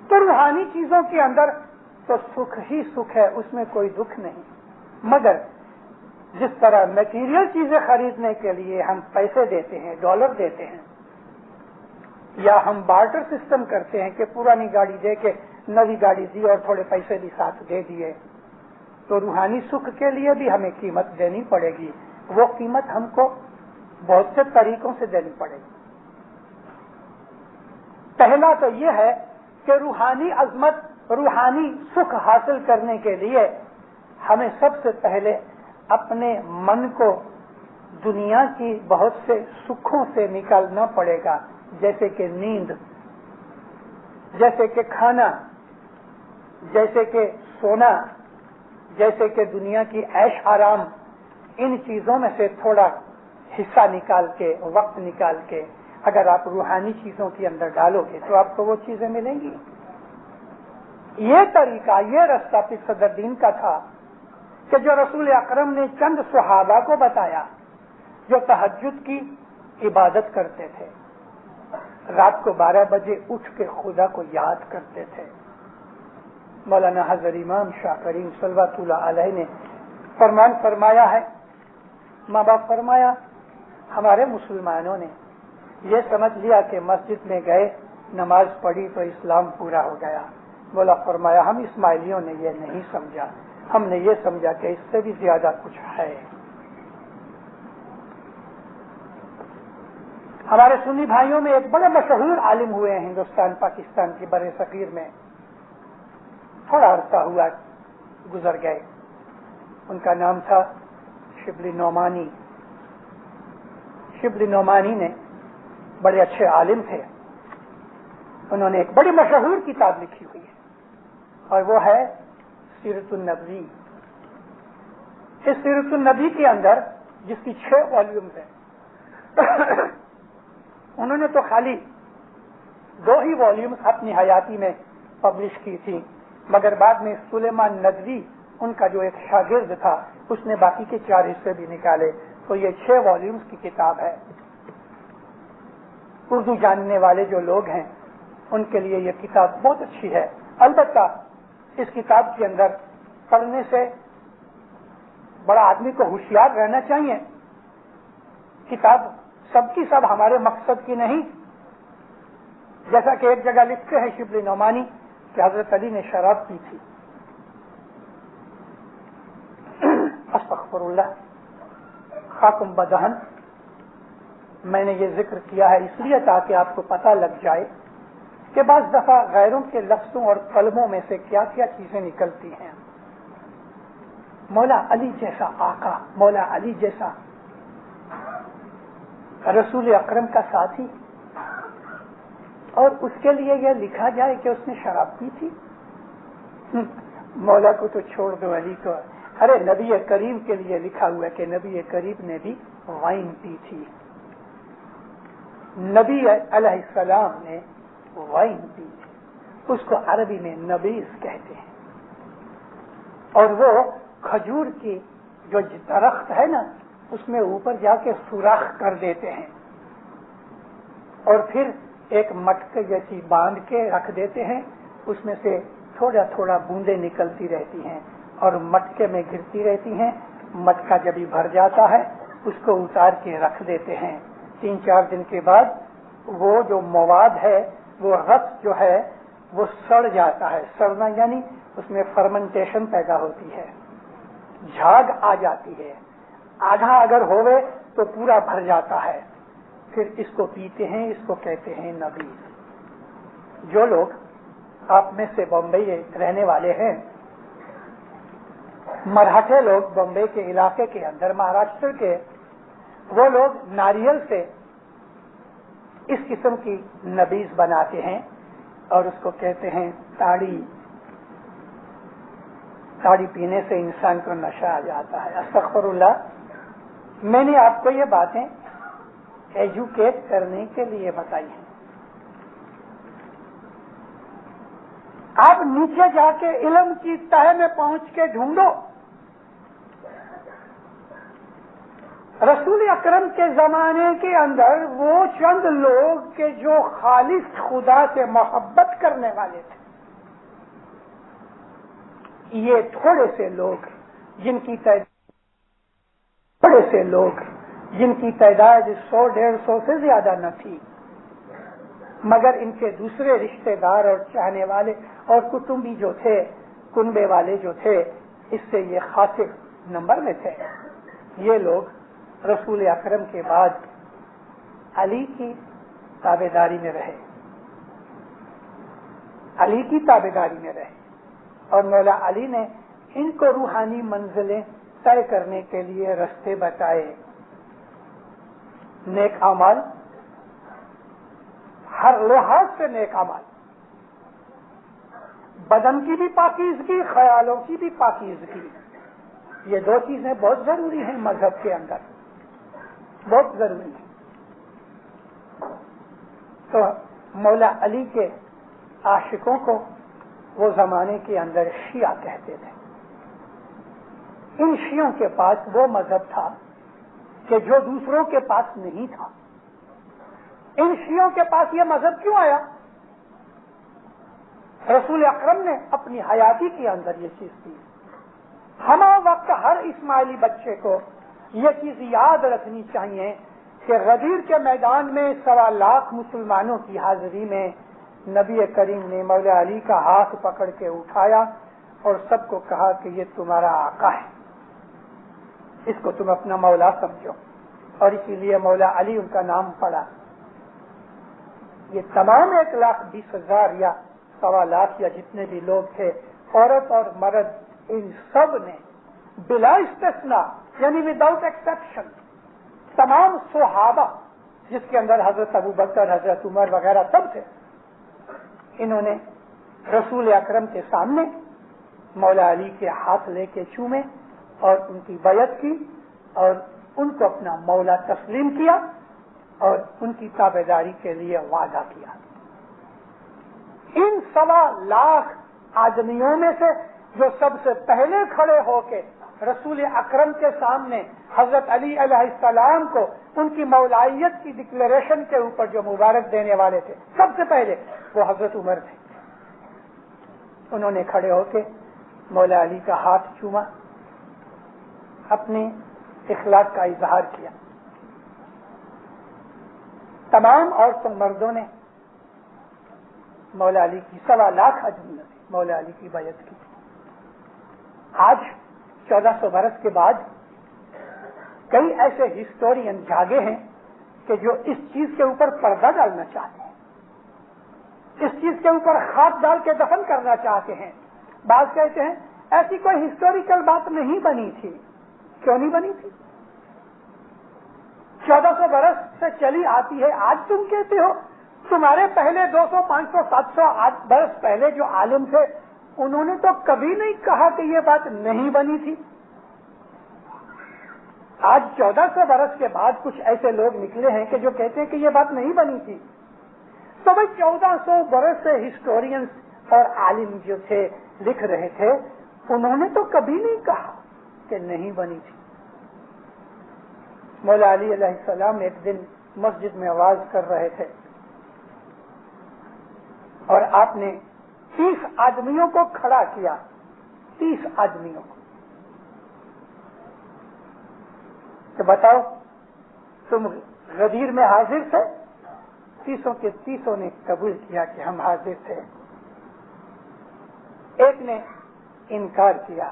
تو روحانی چیزوں کے اندر تو سکھ ہی سکھ ہے، اس میں کوئی دکھ نہیں. مگر جس طرح میٹیریل چیزیں خریدنے کے لیے ہم پیسے دیتے ہیں، ڈالر دیتے ہیں، یا ہم بارٹر سسٹم کرتے ہیں کہ پرانی گاڑی دے کے نئی گاڑی دی اور تھوڑے پیسے بھی ساتھ دے دیے، تو روحانی سکھ کے لیے بھی ہمیں قیمت دینی پڑے گی. وہ قیمت ہم کو بہت سے طریقوں سے دینی پڑے گی. پہلا تو یہ ہے کہ روحانی عظمت، روحانی سکھ حاصل کرنے کے لیے ہمیں سب سے پہلے اپنے من کو دنیا کی بہت سے سکھوں سے نکالنا پڑے گا، جیسے کہ نیند، جیسے کہ کھانا، جیسے کہ سونا، جیسے کہ دنیا کی عیش آرام. ان چیزوں میں سے تھوڑا حصہ نکال کے، وقت نکال کے اگر آپ روحانی چیزوں کے اندر ڈالو گے تو آپ کو وہ چیزیں ملیں گی. یہ طریقہ، یہ رستہ پھر صدر دین کا تھا کہ جو رسول اکرم نے چند صحابہ کو بتایا جو تہجد کی عبادت کرتے تھے، رات کو 12 بجے اٹھ کے خدا کو یاد کرتے تھے. مولانا حضرت امام شاہ کریم صلوات اللہ علیہ نے فرمان فرمایا ہے، ماں باپ فرمایا، ہمارے مسلمانوں نے یہ سمجھ لیا کہ مسجد میں گئے، نماز پڑھی تو اسلام پورا ہو گیا. مولا فرمایا ہم اسماعیلیوں نے یہ نہیں سمجھا، ہم نے یہ سمجھا کہ اس سے بھی زیادہ کچھ ہے. ہمارے سنی بھائیوں میں ایک بڑے مشہور عالم ہوئے ہیں ہندوستان پاکستان کے بر صغیر میں، تھوڑا عرصہ ہوا گزر گئے. ان کا نام تھا شبلی نعمانی. شبلی نعمانی نے بڑے اچھے عالم تھے. انہوں نے ایک بڑی مشہور کتاب لکھی ہوئی ہے اور وہ ہے سیرت النبی. اس سیرت النبی کے اندر، جس کی 6 والیومز ہیں، انہوں نے تو خالی 2 ہی والیومز اپنی حیاتی میں پبلش کی تھی، مگر بعد میں سلیمان ندوی ان کا جو ایک شاگرد تھا اس نے باقی کے 4 حصے بھی نکالے. تو یہ 6 والیومز کی کتاب ہے. اردو جاننے والے جو لوگ ہیں ان کے لیے یہ کتاب بہت اچھی ہے. البتہ اس کتاب کے اندر پڑھنے سے بڑا آدمی کو ہوشیار رہنا چاہیے. کتاب سب کی سب ہمارے مقصد کی نہیں. جیسا کہ ایک جگہ لکھتے ہیں شبلی نعمانی کہ حضرت علی نے شراب پی تھی. استغفر اللہ، خاکم بدہن. میں نے یہ ذکر کیا ہے اس لیے تاکہ آپ کو پتہ لگ جائے کہ بعض دفعہ غیروں کے لفظوں اور کلموں میں سے کیا کیا چیزیں نکلتی ہیں. مولا علی جیسا آقا، مولا علی جیسا رسول اکرم کا ساتھی، اور اس کے لیے یہ لکھا جائے کہ اس نے شراب پی تھی؟ مولا کو تو چھوڑ دو، علی کو. ارے نبی کریم کے لیے لکھا ہوا ہے کہ نبی کریم نے بھی وائن پی تھی. نبی علیہ السلام نے وائن پی تھی. اس کو عربی میں نبیذ کہتے ہیں. اور وہ کھجور کی جو درخت ہے نا، اس میں اوپر جا کے سوراخ کر دیتے ہیں اور پھر ایک مٹکے جیسی باندھ کے رکھ دیتے ہیں. اس میں سے تھوڑا تھوڑا بوندیں نکلتی رہتی ہیں اور مٹکے میں گرتی رہتی ہیں. مٹکا جب ہی بھر جاتا ہے اس کو اتار کے رکھ دیتے ہیں. 3-4 دن کے بعد وہ جو مواد ہے، وہ رس جو ہے وہ سڑ جاتا ہے. سڑنا یعنی اس میں فرمنٹیشن پیدا ہوتی ہے، جھاگ آ جاتی ہے. آدھا اگر ہوئے تو پورا بھر جاتا ہے. پھر اس کو پیتے ہیں. اس کو کہتے ہیں نبیذ. جو لوگ آپ میں سے بمبئی رہنے والے ہیں، مراٹھے لوگ بمبئی کے علاقے کے اندر، مہاراشٹر کے، وہ لوگ ناریل سے اس قسم کی نبیذ بناتے ہیں اور اس کو کہتے ہیں تاڑی. تاڑی پینے سے انسان کو نشہ آ جاتا ہے. استغفر اللہ. میں نے آپ کو یہ باتیں ایجوکیٹ کرنے کے لیے بتائی ہیں. آپ نیچے جا کے علم کی تہہ میں پہنچ کے ڈھونڈو. رسول اکرم کے زمانے کے اندر وہ چند لوگ کہ جو خالص خدا سے محبت کرنے والے تھے، یہ تھوڑے سے لوگ جن کی تعداد 100-150 سے زیادہ نہ تھی، مگر ان کے دوسرے رشتہ دار اور چاہنے والے اور کٹمبی جو تھے، کنبے والے جو تھے، اس سے یہ خاصے نمبر میں تھے. یہ لوگ رسول اکرم کے بعد علی کی تابعداری میں رہے، علی کی تابعداری میں رہے، اور مولا علی نے ان کو روحانی منزلیں طے کرنے کے لیے رستے بتائے. نیک اعمال، ہر لحاظ سے نیک اعمال، بدن کی بھی پاکیزگی، خیالوں کی بھی پاکیزگی، یہ 2 چیزیں بہت ضروری ہیں مذہب کے اندر، بہت ضروری ہیں. تو مولا علی کے عاشقوں کو وہ زمانے کے اندر شیعہ کہتے تھے. ان شیعوں کے پاس وہ مذہب تھا کہ جو دوسروں کے پاس نہیں تھا. ان شیعوں کے پاس یہ مذہب کیوں آیا؟ رسول اکرم نے اپنی حیاتی کے اندر یہ چیز کی. ہم وقت ہر اسماعیلی بچے کو یہ چیز یاد رکھنی چاہیے کہ غدیر کے میدان میں 1.25 لاکھ مسلمانوں کی حاضری میں نبی کریم نے مولا علی کا ہاتھ پکڑ کے اٹھایا اور سب کو کہا کہ یہ تمہارا آقا ہے، اس کو تم اپنا مولا سمجھو، اور اسی لیے مولا علی ان کا نام پڑا. یہ تمام 1,20,000 یا 1.25 لاکھ یا جتنے بھی لوگ تھے، عورت اور مرد، ان سب نے بلا استثناء یعنی وداؤٹ ایکسپشن، تمام صحابہ جس کے اندر حضرت ابوبکر، حضرت عمر وغیرہ سب تھے، انہوں نے رسول اکرم کے سامنے مولا علی کے ہاتھ لے کے چومے اور ان کی بیعت کی اور ان کو اپنا مولا تسلیم کیا اور ان کی تابعداری کے لیے وعدہ کیا. ان 1.25 لاکھ آدمیوں میں سے جو سب سے پہلے کھڑے ہو کے رسول اکرم کے سامنے حضرت علی علیہ السلام کو ان کی مولائیت کی ڈکلیریشن کے اوپر جو مبارک دینے والے تھے، سب سے پہلے وہ حضرت عمر تھے. انہوں نے کھڑے ہو کے مولا علی کا ہاتھ چوما، اپنے اخلاق کا اظہار کیا. تمام عورتوں مردوں نے مولا علی کی 1.25 لاکھ آدمیوں نے مولا علی کی بیعت کی. آج 1400 برس کے بعد کئی ایسے ہسٹورین جاگے ہیں کہ جو اس چیز کے اوپر پردہ ڈالنا چاہتے ہیں، اس چیز کے اوپر خاک ڈال کے دفن کرنا چاہتے ہیں. بعض کہتے ہیں ایسی کوئی ہسٹوریکل بات نہیں بنی تھی. کیوں نہیں بنی تھی؟ 1400 برس سے چلی آتی ہے. آج تم کہتے ہو تمہارے پہلے 200 500 700 برس پہلے جو عالم تھے انہوں نے تو کبھی نہیں کہا کہ یہ بات نہیں بنی تھی. آج 1400 برس کے بعد کچھ ایسے لوگ نکلے ہیں کہ جو کہتے ہیں کہ یہ بات نہیں بنی تھی. تو بھائی 1400 برس سے ہسٹورینز اور عالم جو تھے لکھ رہے تھے انہوں نے تو کبھی نہیں کہا کہ نہیں بنی تھی. مولا علی علیہ السلام ایک دن مسجد میں آواز کر رہے تھے اور آپ نے 30 آدمیوں کو کھڑا کیا. 30 آدمیوں کو کہ بتاؤ تم غدیر میں حاضر تھے؟ 30 کے 30 نے قبول کیا کہ ہم حاضر تھے. ایک نے انکار کیا,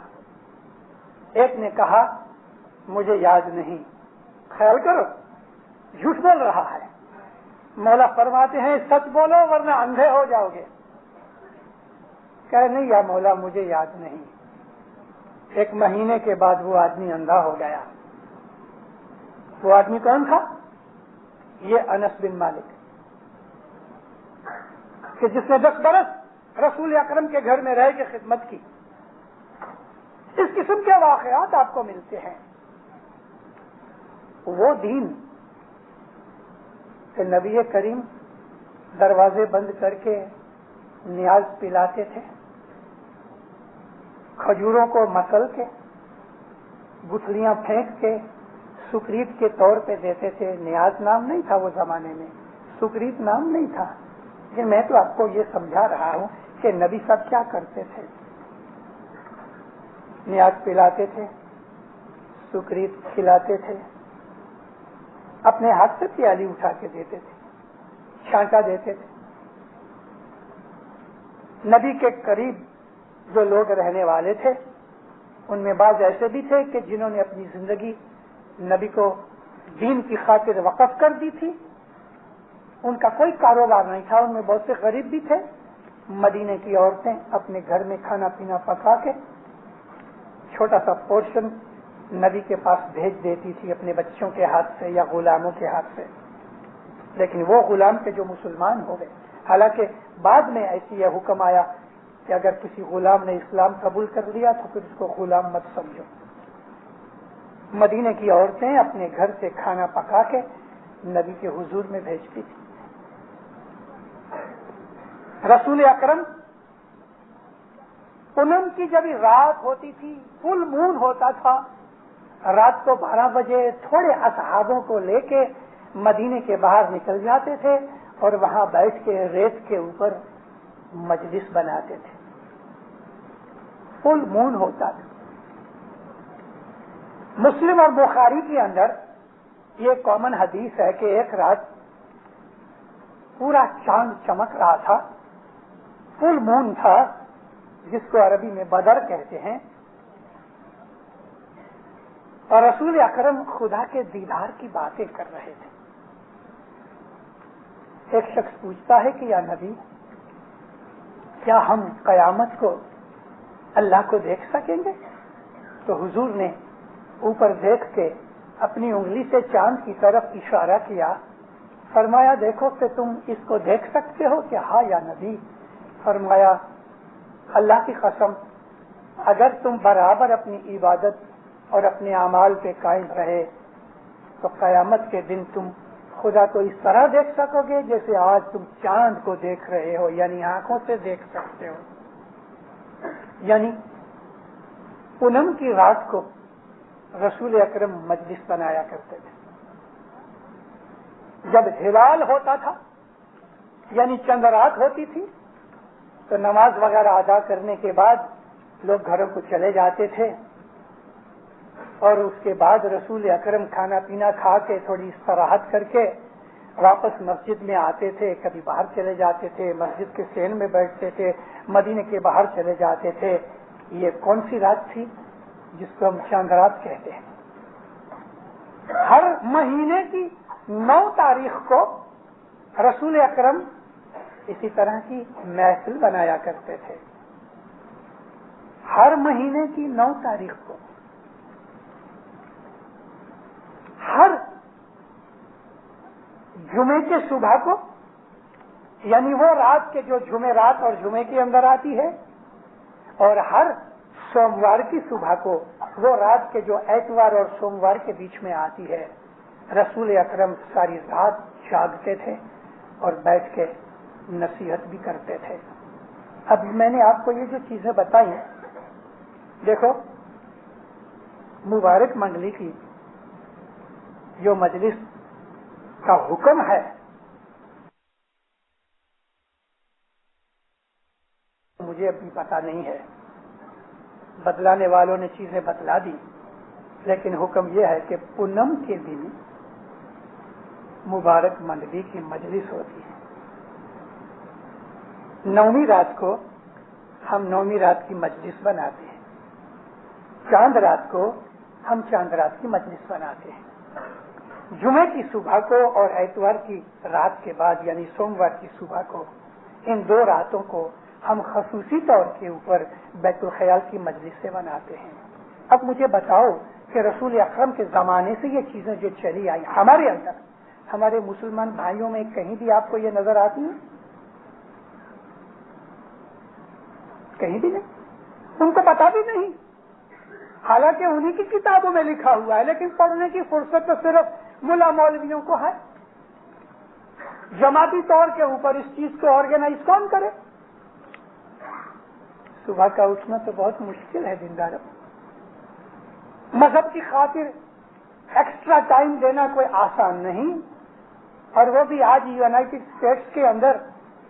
ایک نے کہا مجھے یاد نہیں. خیال کرو جھوٹ بول رہا ہے. مولا فرماتے ہیں سچ بولو ورنہ اندھے ہو جاؤ گے. کہے نہیں یا مولا مجھے یاد نہیں. 1 مہینے کے بعد وہ آدمی اندھا ہو گیا. وہ آدمی کون تھا؟ یہ انس بن مالک کہ جس نے 10 برس رسول اکرم کے گھر میں رہ کے خدمت کی. اس قسم کے واقعات آپ کو ملتے ہیں. وہ دین کہ نبی کریم دروازے بند کر کے نیاز پلاتے تھے, کھجوروں کو مسل کے گٹھلیاں پھینک کے سکریت کے طور پہ دیتے تھے. نیاز نام نہیں تھا وہ زمانے میں, سکریت نام نہیں تھا. لیکن میں تو آپ کو یہ سمجھا رہا ہوں کہ نبی صاحب کیا کرتے تھے. نیاز پلاتے تھے, سکریت کھلاتے تھے, اپنے ہاتھ سے پیالی اٹھا کے دیتے تھے, چھانٹا دیتے تھے. نبی کے قریب جو لوگ رہنے والے تھے ان میں بعض ایسے بھی تھے کہ جنہوں نے اپنی زندگی نبی کو دین کی خاطر وقف کر دی تھی. ان کا کوئی کاروبار نہیں تھا. ان میں بہت سے غریب بھی تھے. مدینے کی عورتیں اپنے گھر میں کھانا پینا پکا کے چھوٹا سا پورشن نبی کے پاس بھیج دیتی تھی اپنے بچوں کے ہاتھ سے یا غلاموں کے ہاتھ سے. لیکن وہ غلام کے جو مسلمان ہو گئے, حالانکہ بعد میں ایسی یہ حکم آیا کہ اگر کسی غلام نے اسلام قبول کر لیا تو پھر اس کو غلام مت سمجھو. مدینے کی عورتیں اپنے گھر سے کھانا پکا کے نبی کے حضور میں بھیجتی تھی. رسول اکرم پونم کی جب رات ہوتی تھی, فل مون ہوتا تھا, رات کو 12 بجے تھوڑے اصحابوں کو لے کے مدینے کے باہر نکل جاتے تھے اور وہاں بیٹھ کے ریت کے اوپر مجلس بناتے تھے. فل مون ہوتا تھا. مسلم اور بخاری کے اندر یہ کامن حدیث ہے کہ ایک رات پورا چاند چمک رہا تھا, فل مون تھا جس کو عربی میں بدر کہتے ہیں, اور رسول اکرم خدا کے دیدار کی باتیں کر رہے تھے. ایک شخص پوچھتا ہے کہ یا نبی کیا ہم قیامت کو اللہ کو دیکھ سکیں گے؟ تو حضور نے اوپر دیکھ کے اپنی انگلی سے چاند کی طرف اشارہ کیا, فرمایا دیکھو کہ تم اس کو دیکھ سکتے ہو کیا؟ ہاں یا نبی. فرمایا اللہ کی قسم اگر تم برابر اپنی عبادت اور اپنے اعمال پہ قائم رہے تو قیامت کے دن تم خدا کو اس طرح دیکھ سکو گے جیسے آج تم چاند کو دیکھ رہے ہو, یعنی آنکھوں سے دیکھ سکتے ہو. یعنی پونم کی رات کو رسول اکرم مجلس بنایا کرتے تھے. جب ہلال ہوتا تھا یعنی چند رات ہوتی تھی تو نماز وغیرہ ادا کرنے کے بعد لوگ گھروں کو چلے جاتے تھے اور اس کے بعد رسول اکرم کھانا پینا کھا کے تھوڑی استراحت کر کے واپس مسجد میں آتے تھے. کبھی باہر چلے جاتے تھے, مسجد کے سین میں بیٹھتے تھے, مدینے کے باہر چلے جاتے تھے. یہ کون سی رات تھی جس کو ہم چاند رات کہتے ہیں؟ ہر مہینے کی 9 تاریخ کو رسول اکرم اسی طرح کی محفل بنایا کرتے تھے. ہر مہینے کی 9 تاریخ کو, ہر جمعے کے صبح کو یعنی وہ رات کے جو جمعرات اور جمعے کے اندر آتی ہے، اور ہر سوموار کی صبح کو وہ رات کے جو اتوار اور سوموار کے بیچ میں آتی ہے۔ رسول اکرم ساری رات جاگتے تھے اور بیٹھ کے نصیحت بھی کرتے تھے۔ اب میں نے آپ کو یہ جو چیزیں بتائی، دیکھو مبارک منڈلی کی جو مجلس کا حکم ہے مجھے ابھی پتا نہیں ہے، بتلانے والوں نے چیزیں بتلا دی، لیکن حکم یہ ہے کہ پونم کے دن مبارک منڈلی کی مجلس ہوتی ہے۔ 9ویں رات کو ہم 9ویں رات کی مجلس بناتے ہیں، چاند رات کو ہم چاند رات کی مجلس بناتے ہیں، جمعے کی صبح کو اور اتوار کی رات کے بعد یعنی سوموار کی صبح کو، ان 2 راتوں کو ہم خصوصی طور کے اوپر بیت الخیال کی مجلس سے بناتے ہیں۔ اب مجھے بتاؤ کہ رسول اکرم کے زمانے سے یہ چیزیں جو چلی آئی ہمارے اندر، ہمارے مسلمان بھائیوں میں کہیں بھی آپ کو یہ نظر آتی ہیں؟ کہیں بھی نہیں، ان کو پتا بھی نہیں، حالانکہ انہی کی کتابوں میں لکھا ہوا ہے، لیکن پڑھنے کی فرصت تو صرف ملا مولویوں کو ہے۔ جماعتی طور کے اوپر اس چیز کو آرگنائز کون کرے؟ صبح کا اٹھنا تو بہت مشکل ہے دینداروں، مذہب کی خاطر ایکسٹرا ٹائم دینا کوئی آسان نہیں، اور وہ بھی آج یونائٹڈ اسٹیٹس کے اندر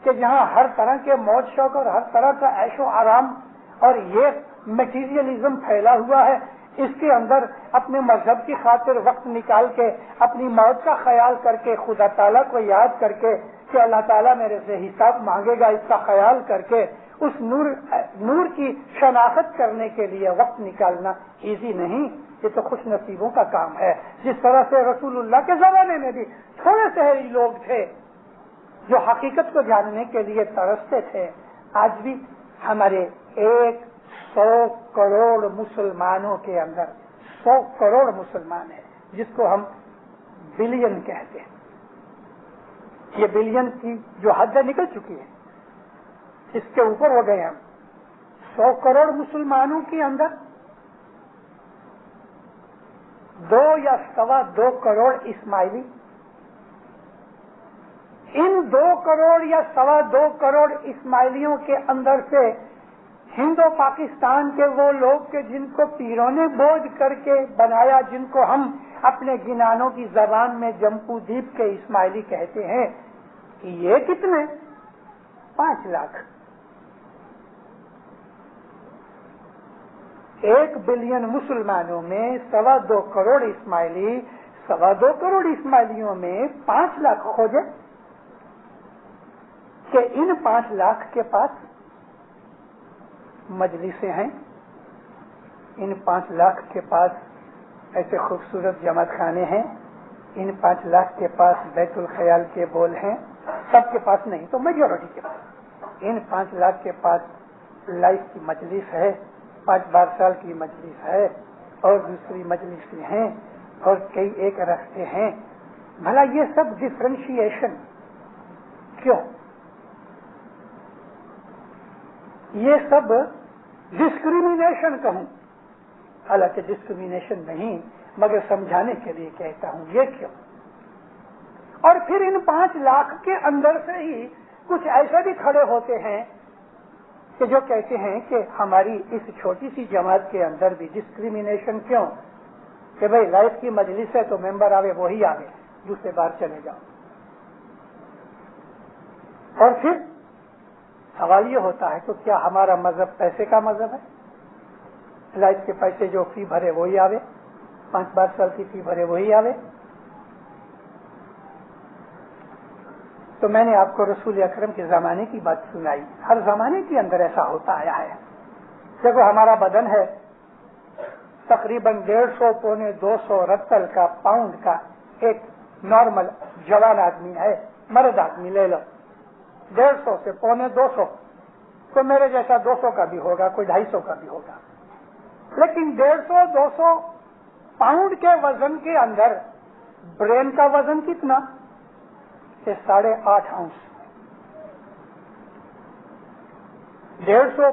کہ جہاں ہر طرح کے موج شوق اور ہر طرح کا عیش و آرام اور یہ میٹیریلزم پھیلا ہوا ہے، اس کے اندر اپنے مذہب کی خاطر وقت نکال کے اپنی موت کا خیال کر کے خدا تعالیٰ کو یاد کر کے کہ اللہ تعالیٰ میرے سے حساب مانگے گا، اس کا خیال کر کے اس نور کی شناخت کرنے کے لیے وقت نکالنا ایزی نہیں، یہ تو خوش نصیبوں کا کام ہے۔ جس طرح سے رسول اللہ کے زمانے میں بھی تھوڑے سے ہی لوگ تھے جو حقیقت کو جاننے کے لیے ترستے تھے، آج بھی ہمارے 100 کروڑ مسلمانوں کے اندر 100 کروڑ مسلمان ہیں، جس کو ہم بلین کہتے ہیں۔ یہ بلین کی جو حد نکل چکی ہے، اس کے اوپر ہو گئے ہم۔ 100 کروڑ مسلمانوں کے اندر 2 یا 2.25 کروڑ اسماعیلی، ان 2 کروڑ یا 2.25 کروڑ اسماعیلیوں کے اندر سے ہند و پاکستان کے وہ لوگ کہ جن کو پیروں نے بوجھ کر کے بنایا، جن کو ہم اپنے گنانوں کی زبان میں جمپو دیپ کے اسماعیلی کہتے ہیں، یہ کتنے؟ 5 لاکھ۔ 1 بلین مسلمانوں میں 2.25 کروڑ اسماعیلی، 2.25 کروڑ اسماعیلیوں میں 5 لاکھ کھوجے کہ ان 5 لاکھ کے پاس مجلسیں ہیں، ان 5 لاکھ کے پاس ایسے خوبصورت جماعت خانے ہیں، ان 5 لاکھ کے پاس بیت الخیال کے بول ہیں، سب کے پاس نہیں تو میجورٹی کے پاس۔ ان 5 لاکھ کے پاس لائف کی مجلس ہے، 5 سال کی مجلس ہے، اور دوسری مجلس ہیں، اور کئی ایک رکھتے ہیں۔ بھلا یہ سب ڈفرینشیشن کیوں؟ یہ سب ڈسکریمنیشن کہوں، حالانکہ ڈسکریمنیشن نہیں، مگر سمجھانے کے لیے کہتا ہوں یہ کیوں۔ اور پھر ان 5 لاکھ کے اندر سے ہی کچھ ایسے بھی کھڑے ہوتے ہیں کہ جو کہتے ہیں کہ ہماری اس چھوٹی سی جماعت کے اندر بھی ڈسکریمنیشن کیوں، کہ بھئی لائف کی مجلس ہے تو ممبر آوے وہی آوے، دوسرے بار چلے جاؤ۔ اور پھر سوال یہ ہوتا ہے تو کیا ہمارا مذہب پیسے کا مذہب ہے؟ لائف کے پیسے جو فی بھرے وہی آوے، 5 سال کی فی بھرے وہی آوے؟ تو میں نے آپ کو رسول اکرم کے زمانے کی بات سنائی، ہر زمانے کے اندر ایسا ہوتا آیا ہے۔ دیکھو ہمارا بدن ہے تقریباً 150 پونے 200 رتل کا پاؤنڈ کا، ایک نارمل جوان آدمی ہے، مرد آدمی لے لو، 150 سے پونے 200، تو میرے جیسا 200 کا بھی ہوگا، کوئی 250 کا بھی ہوگا، لیکن 150-200 پاؤنڈ کے وزن کے اندر برین کا وزن کتنا؟ 8.5 اونس، 150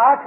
8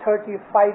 35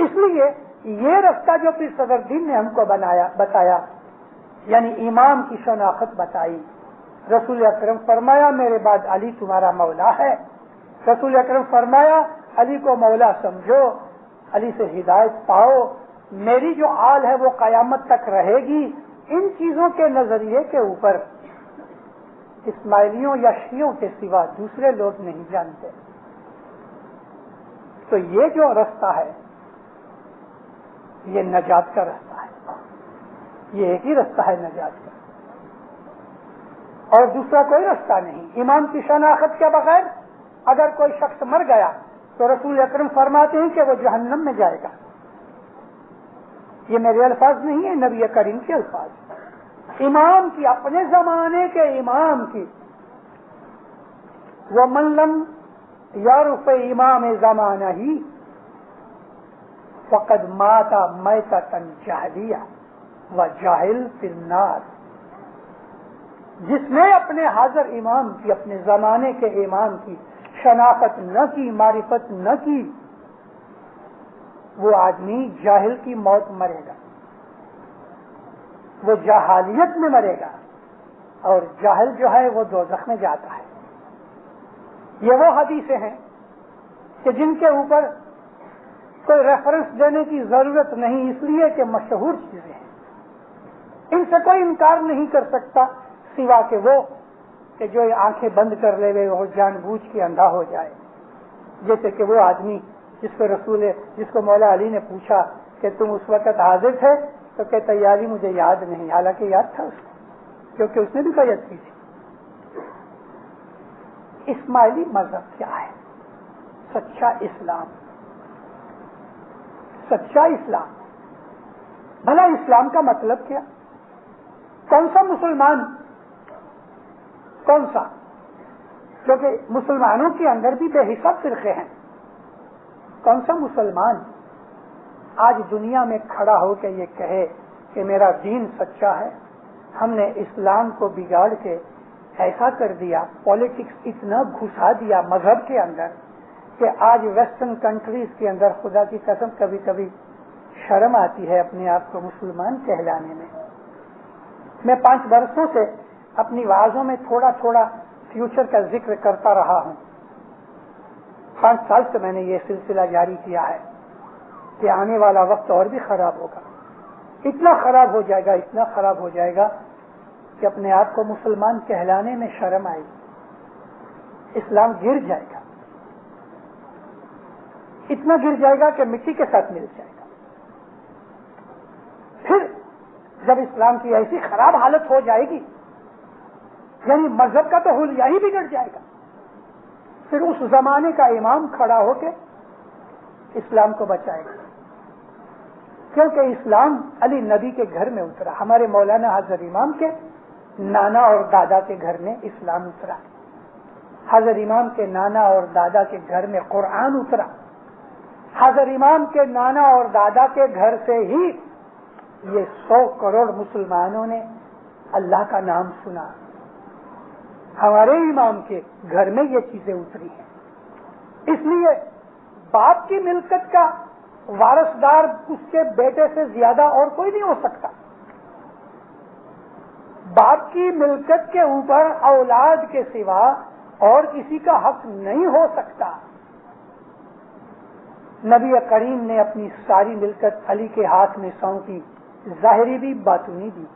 اس لیے یہ رستہ جو پھر صدر دین نے ہم کو بتایا، یعنی امام کی شناخت بتائی، رسول اکرم فرمایا میرے بعد علی تمہارا مولا ہے، رسول اکرم فرمایا علی کو مولا سمجھو، علی سے ہدایت پاؤ، میری جو آل ہے وہ قیامت تک رہے گی۔ ان چیزوں کے نظریے کے اوپر اسماعیلیوں یا شیعوں کے سوا دوسرے لوگ نہیں جانتے۔ تو یہ جو رستہ ہے یہ نجات کا رستہ ہے، یہ ایک ہی رستہ ہے نجات کا، اور دوسرا کوئی رستہ نہیں۔ امام کی شناخت کے بغیر اگر کوئی شخص مر گیا تو رسول اکرم فرماتے ہیں کہ وہ جہنم میں جائے گا۔ یہ میرے الفاظ نہیں ہیں، نبی کریم کے الفاظ، امام کی، اپنے زمانے کے امام کی۔ وَمَن لَّمْ يَعْرِفْ امام زمانہ ہی فقد مات میتۃ جاہلیہ وجاہل فی النار۔ جس نے اپنے حاضر امام کی، اپنے زمانے کے امام کی شناخت نہ کی، معرفت نہ کی، وہ آدمی جاہل کی موت مرے گا، وہ جہالیت میں مرے گا، اور جاہل جو ہے وہ دوزخ میں جاتا ہے۔ یہ وہ حدیثیں ہیں کہ جن کے اوپر کوئی ریفرنس دینے کی ضرورت نہیں، اس لیے کہ مشہور چیزیں ہیں، ان سے کوئی انکار نہیں کر سکتا سوا کہ وہ کہ جو آنکھیں بند کر لے وہ جان بوجھ کے اندھا ہو جائے۔ جیسے کہ وہ آدمی جس کو مولا علی نے پوچھا کہ تم اس وقت حاضر تھے تو کہ تیاری مجھے یاد نہیں، حالانکہ یاد تھا اس کو، کیونکہ اس نے بھی بیعت کی تھی۔ اسماعیلی مذہب کیا ہے؟ سچا اسلام، سچا اسلام۔ بھلا اسلام کا مطلب کیا؟ کون سا مسلمان، کون سا؟ کیونکہ مسلمانوں کے اندر بھی بے حساب فرقے ہیں۔ کون سا مسلمان آج دنیا میں کھڑا ہو کے یہ کہے کہ میرا دین سچا ہے؟ ہم نے اسلام کو بگاڑ کے ایسا کر دیا، پالیٹکس اتنا گھسا دیا مذہب کے اندر کہ آج ویسٹرن کنٹریز کے اندر خدا کی قسم کبھی کبھی شرم آتی ہے اپنے آپ کو مسلمان کہلانے میں۔ میں 5 برسوں سے اپنی وعظوں میں تھوڑا تھوڑا فیوچر کا ذکر کرتا رہا ہوں۔ 5 سال سے میں نے یہ سلسلہ جاری کیا ہے کہ آنے والا وقت اور بھی خراب ہوگا، اتنا خراب ہو جائے گا، اتنا خراب ہو جائے گا کہ اپنے آپ کو مسلمان کہلانے میں شرم آئے گی، اسلام گر جائے گا، اتنا گر جائے گا کہ مٹی کے ساتھ مل جائے گا۔ پھر جب اسلام کی ایسی خراب حالت ہو جائے گی، یعنی مذہب کا تو حلیہ ہی بگڑ جائے گا، پھر اس زمانے کا امام کھڑا ہو کے اسلام کو بچائے گا، کیونکہ اسلام علی نبی کے گھر میں اترا، ہمارے مولانا حضرت امام کے نانا اور دادا کے گھر میں اسلام اترا، حضرت امام کے نانا اور دادا کے گھر میں قرآن اترا، حضرت امام کے نانا اور دادا کے گھر سے ہی یہ 100 کروڑ مسلمانوں نے اللہ کا نام سنا، ہمارے امام کے گھر میں یہ چیزیں اتری ہیں۔ اس لیے باپ کی ملکت کا وارثدار اس کے بیٹے سے زیادہ اور کوئی نہیں ہو سکتا، باپ کی ملکت کے اوپر اولاد کے سوا اور کسی کا حق نہیں ہو سکتا۔ نبی کریم نے اپنی ساری ملکت علی کے ہاتھ میں سونپی، ظاہری بھی باطنی بھی۔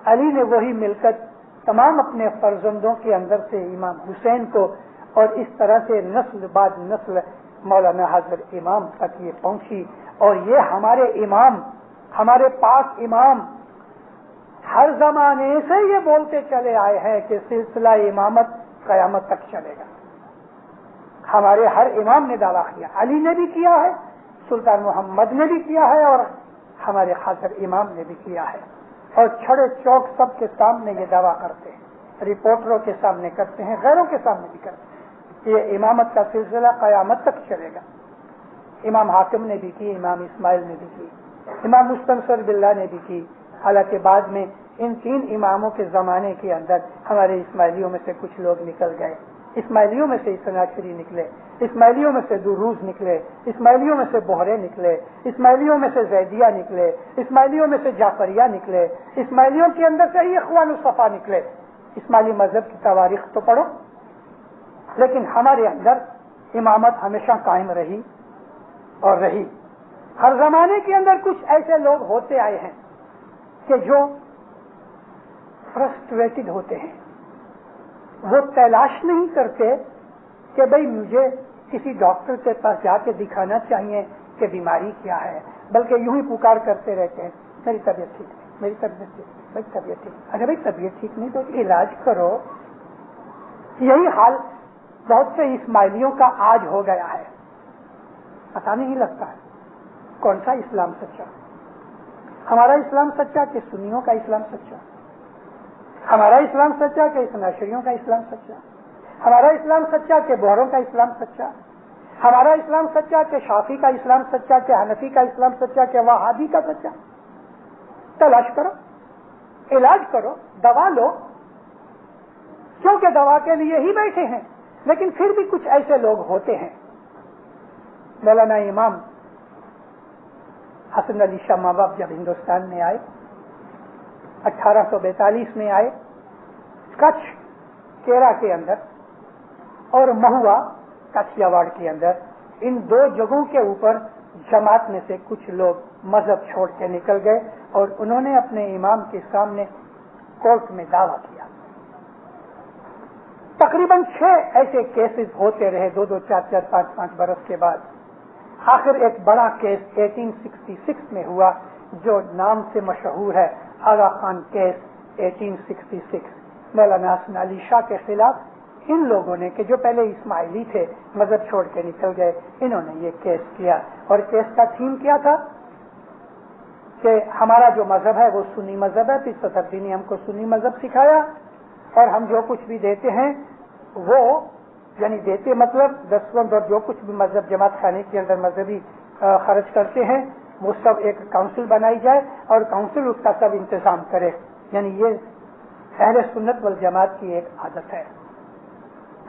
علی نے وہی ملکت تمام اپنے فرزندوں کے اندر سے امام حسین کو، اور اس طرح سے نسل بعد نسل مولانا حضرت امام تک یہ پہنچی، اور یہ ہمارے امام، ہمارے پاک امام ہر زمانے سے یہ بولتے چلے آئے ہیں کہ سلسلہ امامت قیامت تک چلے گا۔ ہمارے ہر امام نے دعویٰ کیا، علی نے بھی کیا ہے، سلطان محمد نے بھی کیا ہے، اور ہمارے حضرت امام نے بھی کیا ہے، اور چھڑے چوک سب کے سامنے یہ دعویٰ کرتے ہیں، رپورٹروں کے سامنے کرتے ہیں، غیروں کے سامنے بھی کرتے ہیں، یہ امامت کا سلسلہ قیامت تک چلے گا۔ امام حاکم نے بھی کی، امام اسماعیل نے بھی کی، امام مستنصر باللہ نے بھی کی، حالانکہ بعد میں ان 3 اماموں کے زمانے کے اندر ہمارے اسماعیلیوں میں سے کچھ لوگ نکل گئے، اسماعیلیوں میں سے اثنا عشری نکلے، اسماعیلیوں میں سے دروز نکلے، اسماعیلیوں میں سے بحرے نکلے، اسماعیلیوں میں سے زیدیہ نکلے، اسماعیلیوں میں سے جعفریہ نکلے، اسماعیلیوں کے اندر سے ہی اخوان الصفا نکلے۔ اسماعیلی مذہب کی تواریخ تو پڑھو، لیکن ہمارے اندر امامت ہمیشہ قائم رہی اور رہی۔ ہر زمانے کے اندر کچھ ایسے لوگ ہوتے آئے ہیں کہ جو فرسٹریٹڈ ہوتے ہیں، وہ تلاش نہیں کرتے کہ بھئی مجھے کسی ڈاکٹر کے پاس جا کے دکھانا چاہیے کہ بیماری کیا ہے، بلکہ یوں ہی پکار کرتے رہتے ہیں میری طبیعت ٹھیک ہے، میری طبیعت ٹھیک ہے، میری طبیعت ٹھیک ہے۔ اگر بھائی طبیعت ٹھیک نہیں تو علاج کرو۔ یہی حال بہت سے اسماعیلیوں کا آج ہو گیا ہے۔ پتہ نہیں لگتا ہے کون سا اسلام سچا، ہمارا اسلام سچا کہ سنیوں کا اسلام سچا، ہمارا اسلام سچا کہ اثنا عشریوں کا اسلام سچا، ہمارا اسلام سچا کہ بحروں کا اسلام سچا، ہمارا اسلام سچا کہ شافعی کا اسلام سچا کہ حنفی کا اسلام سچا کہ وہابی کا سچا۔ تلاش کرو، علاج کرو، دوا لو، کیونکہ دوا کے لیے ہی بیٹھے ہیں۔ لیکن پھر بھی کچھ ایسے لوگ ہوتے ہیں۔ مولانا امام حسن علی شاہ ماں باپ جب ہندوستان میں آئے، 1842 میں آئے، کچھ کیرا کے اندر اور مہوا کچھیاواڑ کے اندر، ان دو جگہوں کے اوپر جماعت میں سے کچھ لوگ مذہب چھوڑ کے نکل گئے اور انہوں نے اپنے امام کے سامنے کورٹ میں دعویٰ کیا۔ تقریباً 6 ایسے کیسز ہوتے رہے، 2 4 5 برس کے بعد آخر ایک بڑا کیس 1866 میں ہوا جو نام سے مشہور ہے آغا خان کیس 1866۔ مولانا حسن علی شاہ کے خلاف ان لوگوں نے کہ جو پہلے اسماعیلی تھے، مذہب چھوڑ کے نکل گئے، انہوں نے یہ کیس کیا۔ اور کیس کا تھیم کیا تھا کہ ہمارا جو مذہب ہے وہ سنی مذہب ہے، پھر صدرالدین نے ہم کو سنی مذہب سکھایا، اور ہم جو کچھ بھی دیتے ہیں وہ یعنی دیتے مطلب دسوند اور جو کچھ بھی مذہب جماعت خانے کے اندر مذہبی خرچ کرتے ہیں وہ سب ایک کاؤنسل بنائی جائے اور کاؤنسل اس کا سب انتظام کرے۔ یعنی یہ اہل سنت والجماعت کی ایک عادت ہے۔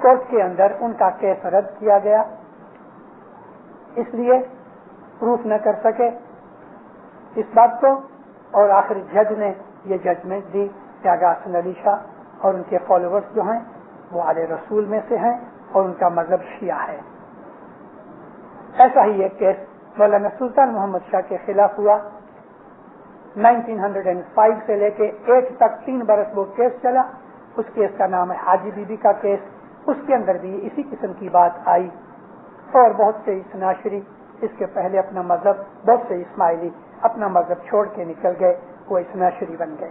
کورٹ کے اندر ان کا کیس رد کیا گیا، اس لیے پروف نہ کر سکے اس بات کو، اور آخر جج نے یہ ججمنٹ دی کہ آغا حسن علی شاہ اور ان کے فالوورز جو ہیں وہ آل رسول میں سے ہیں اور ان کا مذہب شیعہ ہے۔ ایسا ہی ایک کیس مولانا سلطان محمد شاہ کے خلاف ہوا۔ 1905 سے لے کے 8 تک 3 برس وہ کیس چلا۔ اس کیس کا نام ہے حاجی بی بی کا کیس۔ اس کے اندر بھی اسی قسم کی بات آئی اور بہت سے اثنا عشری، اس کے پہلے اپنا مذہب، بہت سے اسماعیلی اپنا مذہب چھوڑ کے نکل گئے، وہ اثنا عشری بن گئے۔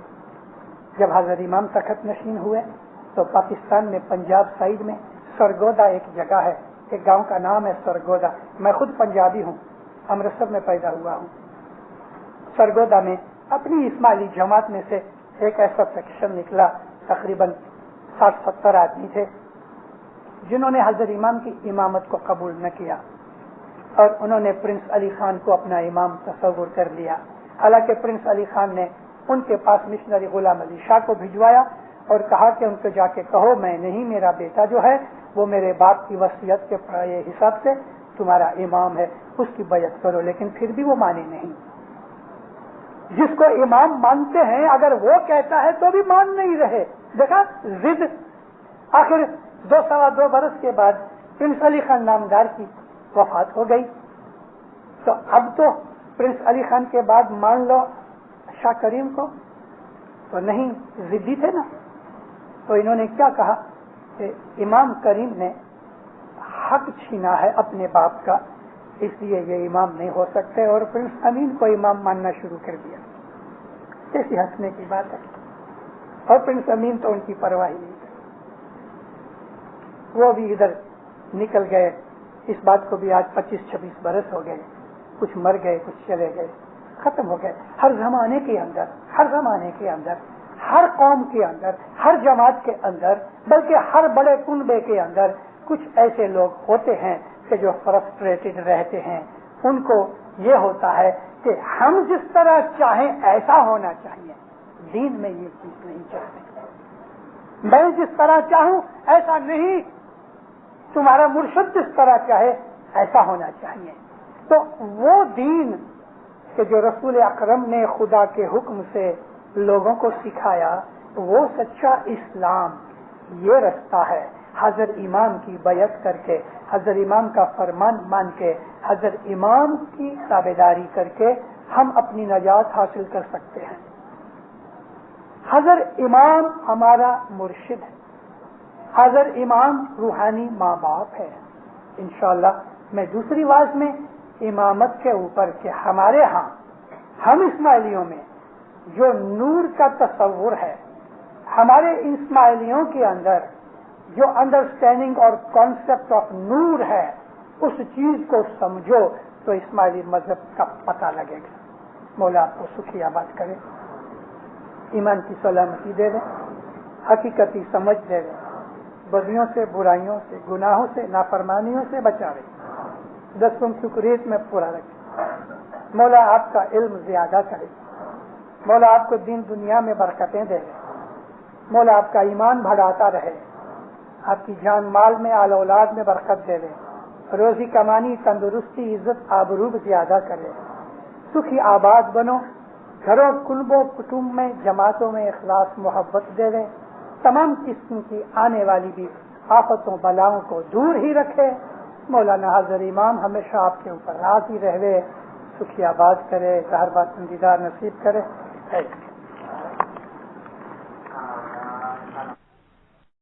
جب حضرت امام تخت نشین ہوئے تو پاکستان میں پنجاب سائیڈ میں سرگودا ایک جگہ ہے، ایک گاؤں کا نام ہے سرگودا۔ میں خود پنجابی ہوں، امرتسر میں پیدا ہوا ہوں۔ سرگودا میں اپنی اسماعیلی جماعت میں سے ایک ایسا سیکشن نکلا، تقریباً 60-70 آدمی تھے جنہوں نے حضرت امام کی امامت کو قبول نہ کیا، اور انہوں نے پرنس علی خان کو اپنا امام تصور کر لیا۔ حالانکہ پرنس علی خان نے ان کے پاس مشنری غلام علی شاہ کو بھجوایا اور کہا کہ ان کو جا کے کہو میں نہیں، میرا بیٹا جو ہے وہ میرے باپ کی وصیت کے حساب سے تمہارا امام ہے، اس کی بیعت کرو۔ لیکن پھر بھی وہ مانے نہیں۔ جس کو امام مانتے ہیں اگر وہ کہتا ہے تو بھی مان نہیں رہے۔ دیکھا ضد۔ آخر 2 برس کے بعد پرنس علی خان نامدار کی وفات ہو گئی، تو اب تو پرنس علی خان کے بعد مان لو شاہ کریم کو، تو نہیں، ضدی تھے نا۔ تو انہوں نے کیا کہا کہ امام کریم نے حق چھینا ہے اپنے باپ کا، اس لیے یہ امام نہیں ہو سکتے، اور پرنس امین کو امام ماننا شروع کر دیا۔ کیسی ہنسنے کی بات ہے۔ اور پرنس امین تو ان کی پرواہ نہیں کرتے، وہ بھی ادھر نکل گئے۔ اس بات کو بھی آج 25-26 برس ہو گئے، کچھ مر گئے، کچھ چلے گئے، ختم ہو گئے۔ ہر زمانے کے اندر، ہر قوم کے اندر، ہر جماعت کے اندر، بلکہ ہر بڑے کنبے کے اندر کچھ ایسے لوگ ہوتے ہیں کہ جو فرسٹریٹڈ رہتے ہیں۔ ان کو یہ ہوتا ہے کہ ہم جس طرح چاہیں ایسا ہونا چاہیے، دین میں یہ چیز نہیں چاہتے۔ میں جس طرح چاہوں ایسا نہیں، تمہارا مرشد جس طرح چاہے ایسا ہونا چاہیے. تو وہ دین کہ جو رسول اکرم نے خدا کے حکم سے لوگوں کو سکھایا، وہ سچا اسلام یہ رستہ ہے. حضرت امام کی بیعت کر کے، حضرت امام کا فرمان مان کے، حضرت امام کی تابعداری کر کے ہم اپنی نجات حاصل کر سکتے ہیں. حضرت امام ہمارا مرشد ہے، حضرت امام روحانی ماں باپ ہے. انشاءاللہ میں دوسری واز میں امامت کے اوپر کہ ہمارے ہاں ہم اسماعیلیوں میں جو نور کا تصور ہے، ہمارے اسماعیلیوں کے اندر جو انڈرسٹینڈنگ اور کانسیپٹ آف نور ہے، اس چیز کو سمجھو تو اسماعیلی مذہب کا پتہ لگے گا. مولا آپ کو سکھی آباد کرے، ایمان کی سلامتی دے دے، حقیقتی سمجھ دے دے، بدیوں سے، برائیوں سے، گناہوں سے، نافرمانیوں سے بچاوے، دسم شکریت میں پورا رکھے. مولا آپ کا علم زیادہ کرے، مولا آپ کو دین دنیا میں برکتیں دے دے، مولا آپ کا ایمان بڑھاتا رہے، آپ کی جان مال میں، آل اولاد میں برکت دے دے، روزی کمانی، تندرستی، عزت، آبرو زیادہ کرے، سکھی آباد بنو، گھروں، کنبوں، کٹمب میں، جماعتوں میں اخلاص محبت دے دے، تمام قسم کی آنے والی بھی آفتوں بلاؤں کو دور ہی رکھے. مولانا حضرت امام ہمیشہ آپ کے اوپر راضی رہے، سکھی آباد کرے، ہر بات دیدار نصیب کرے.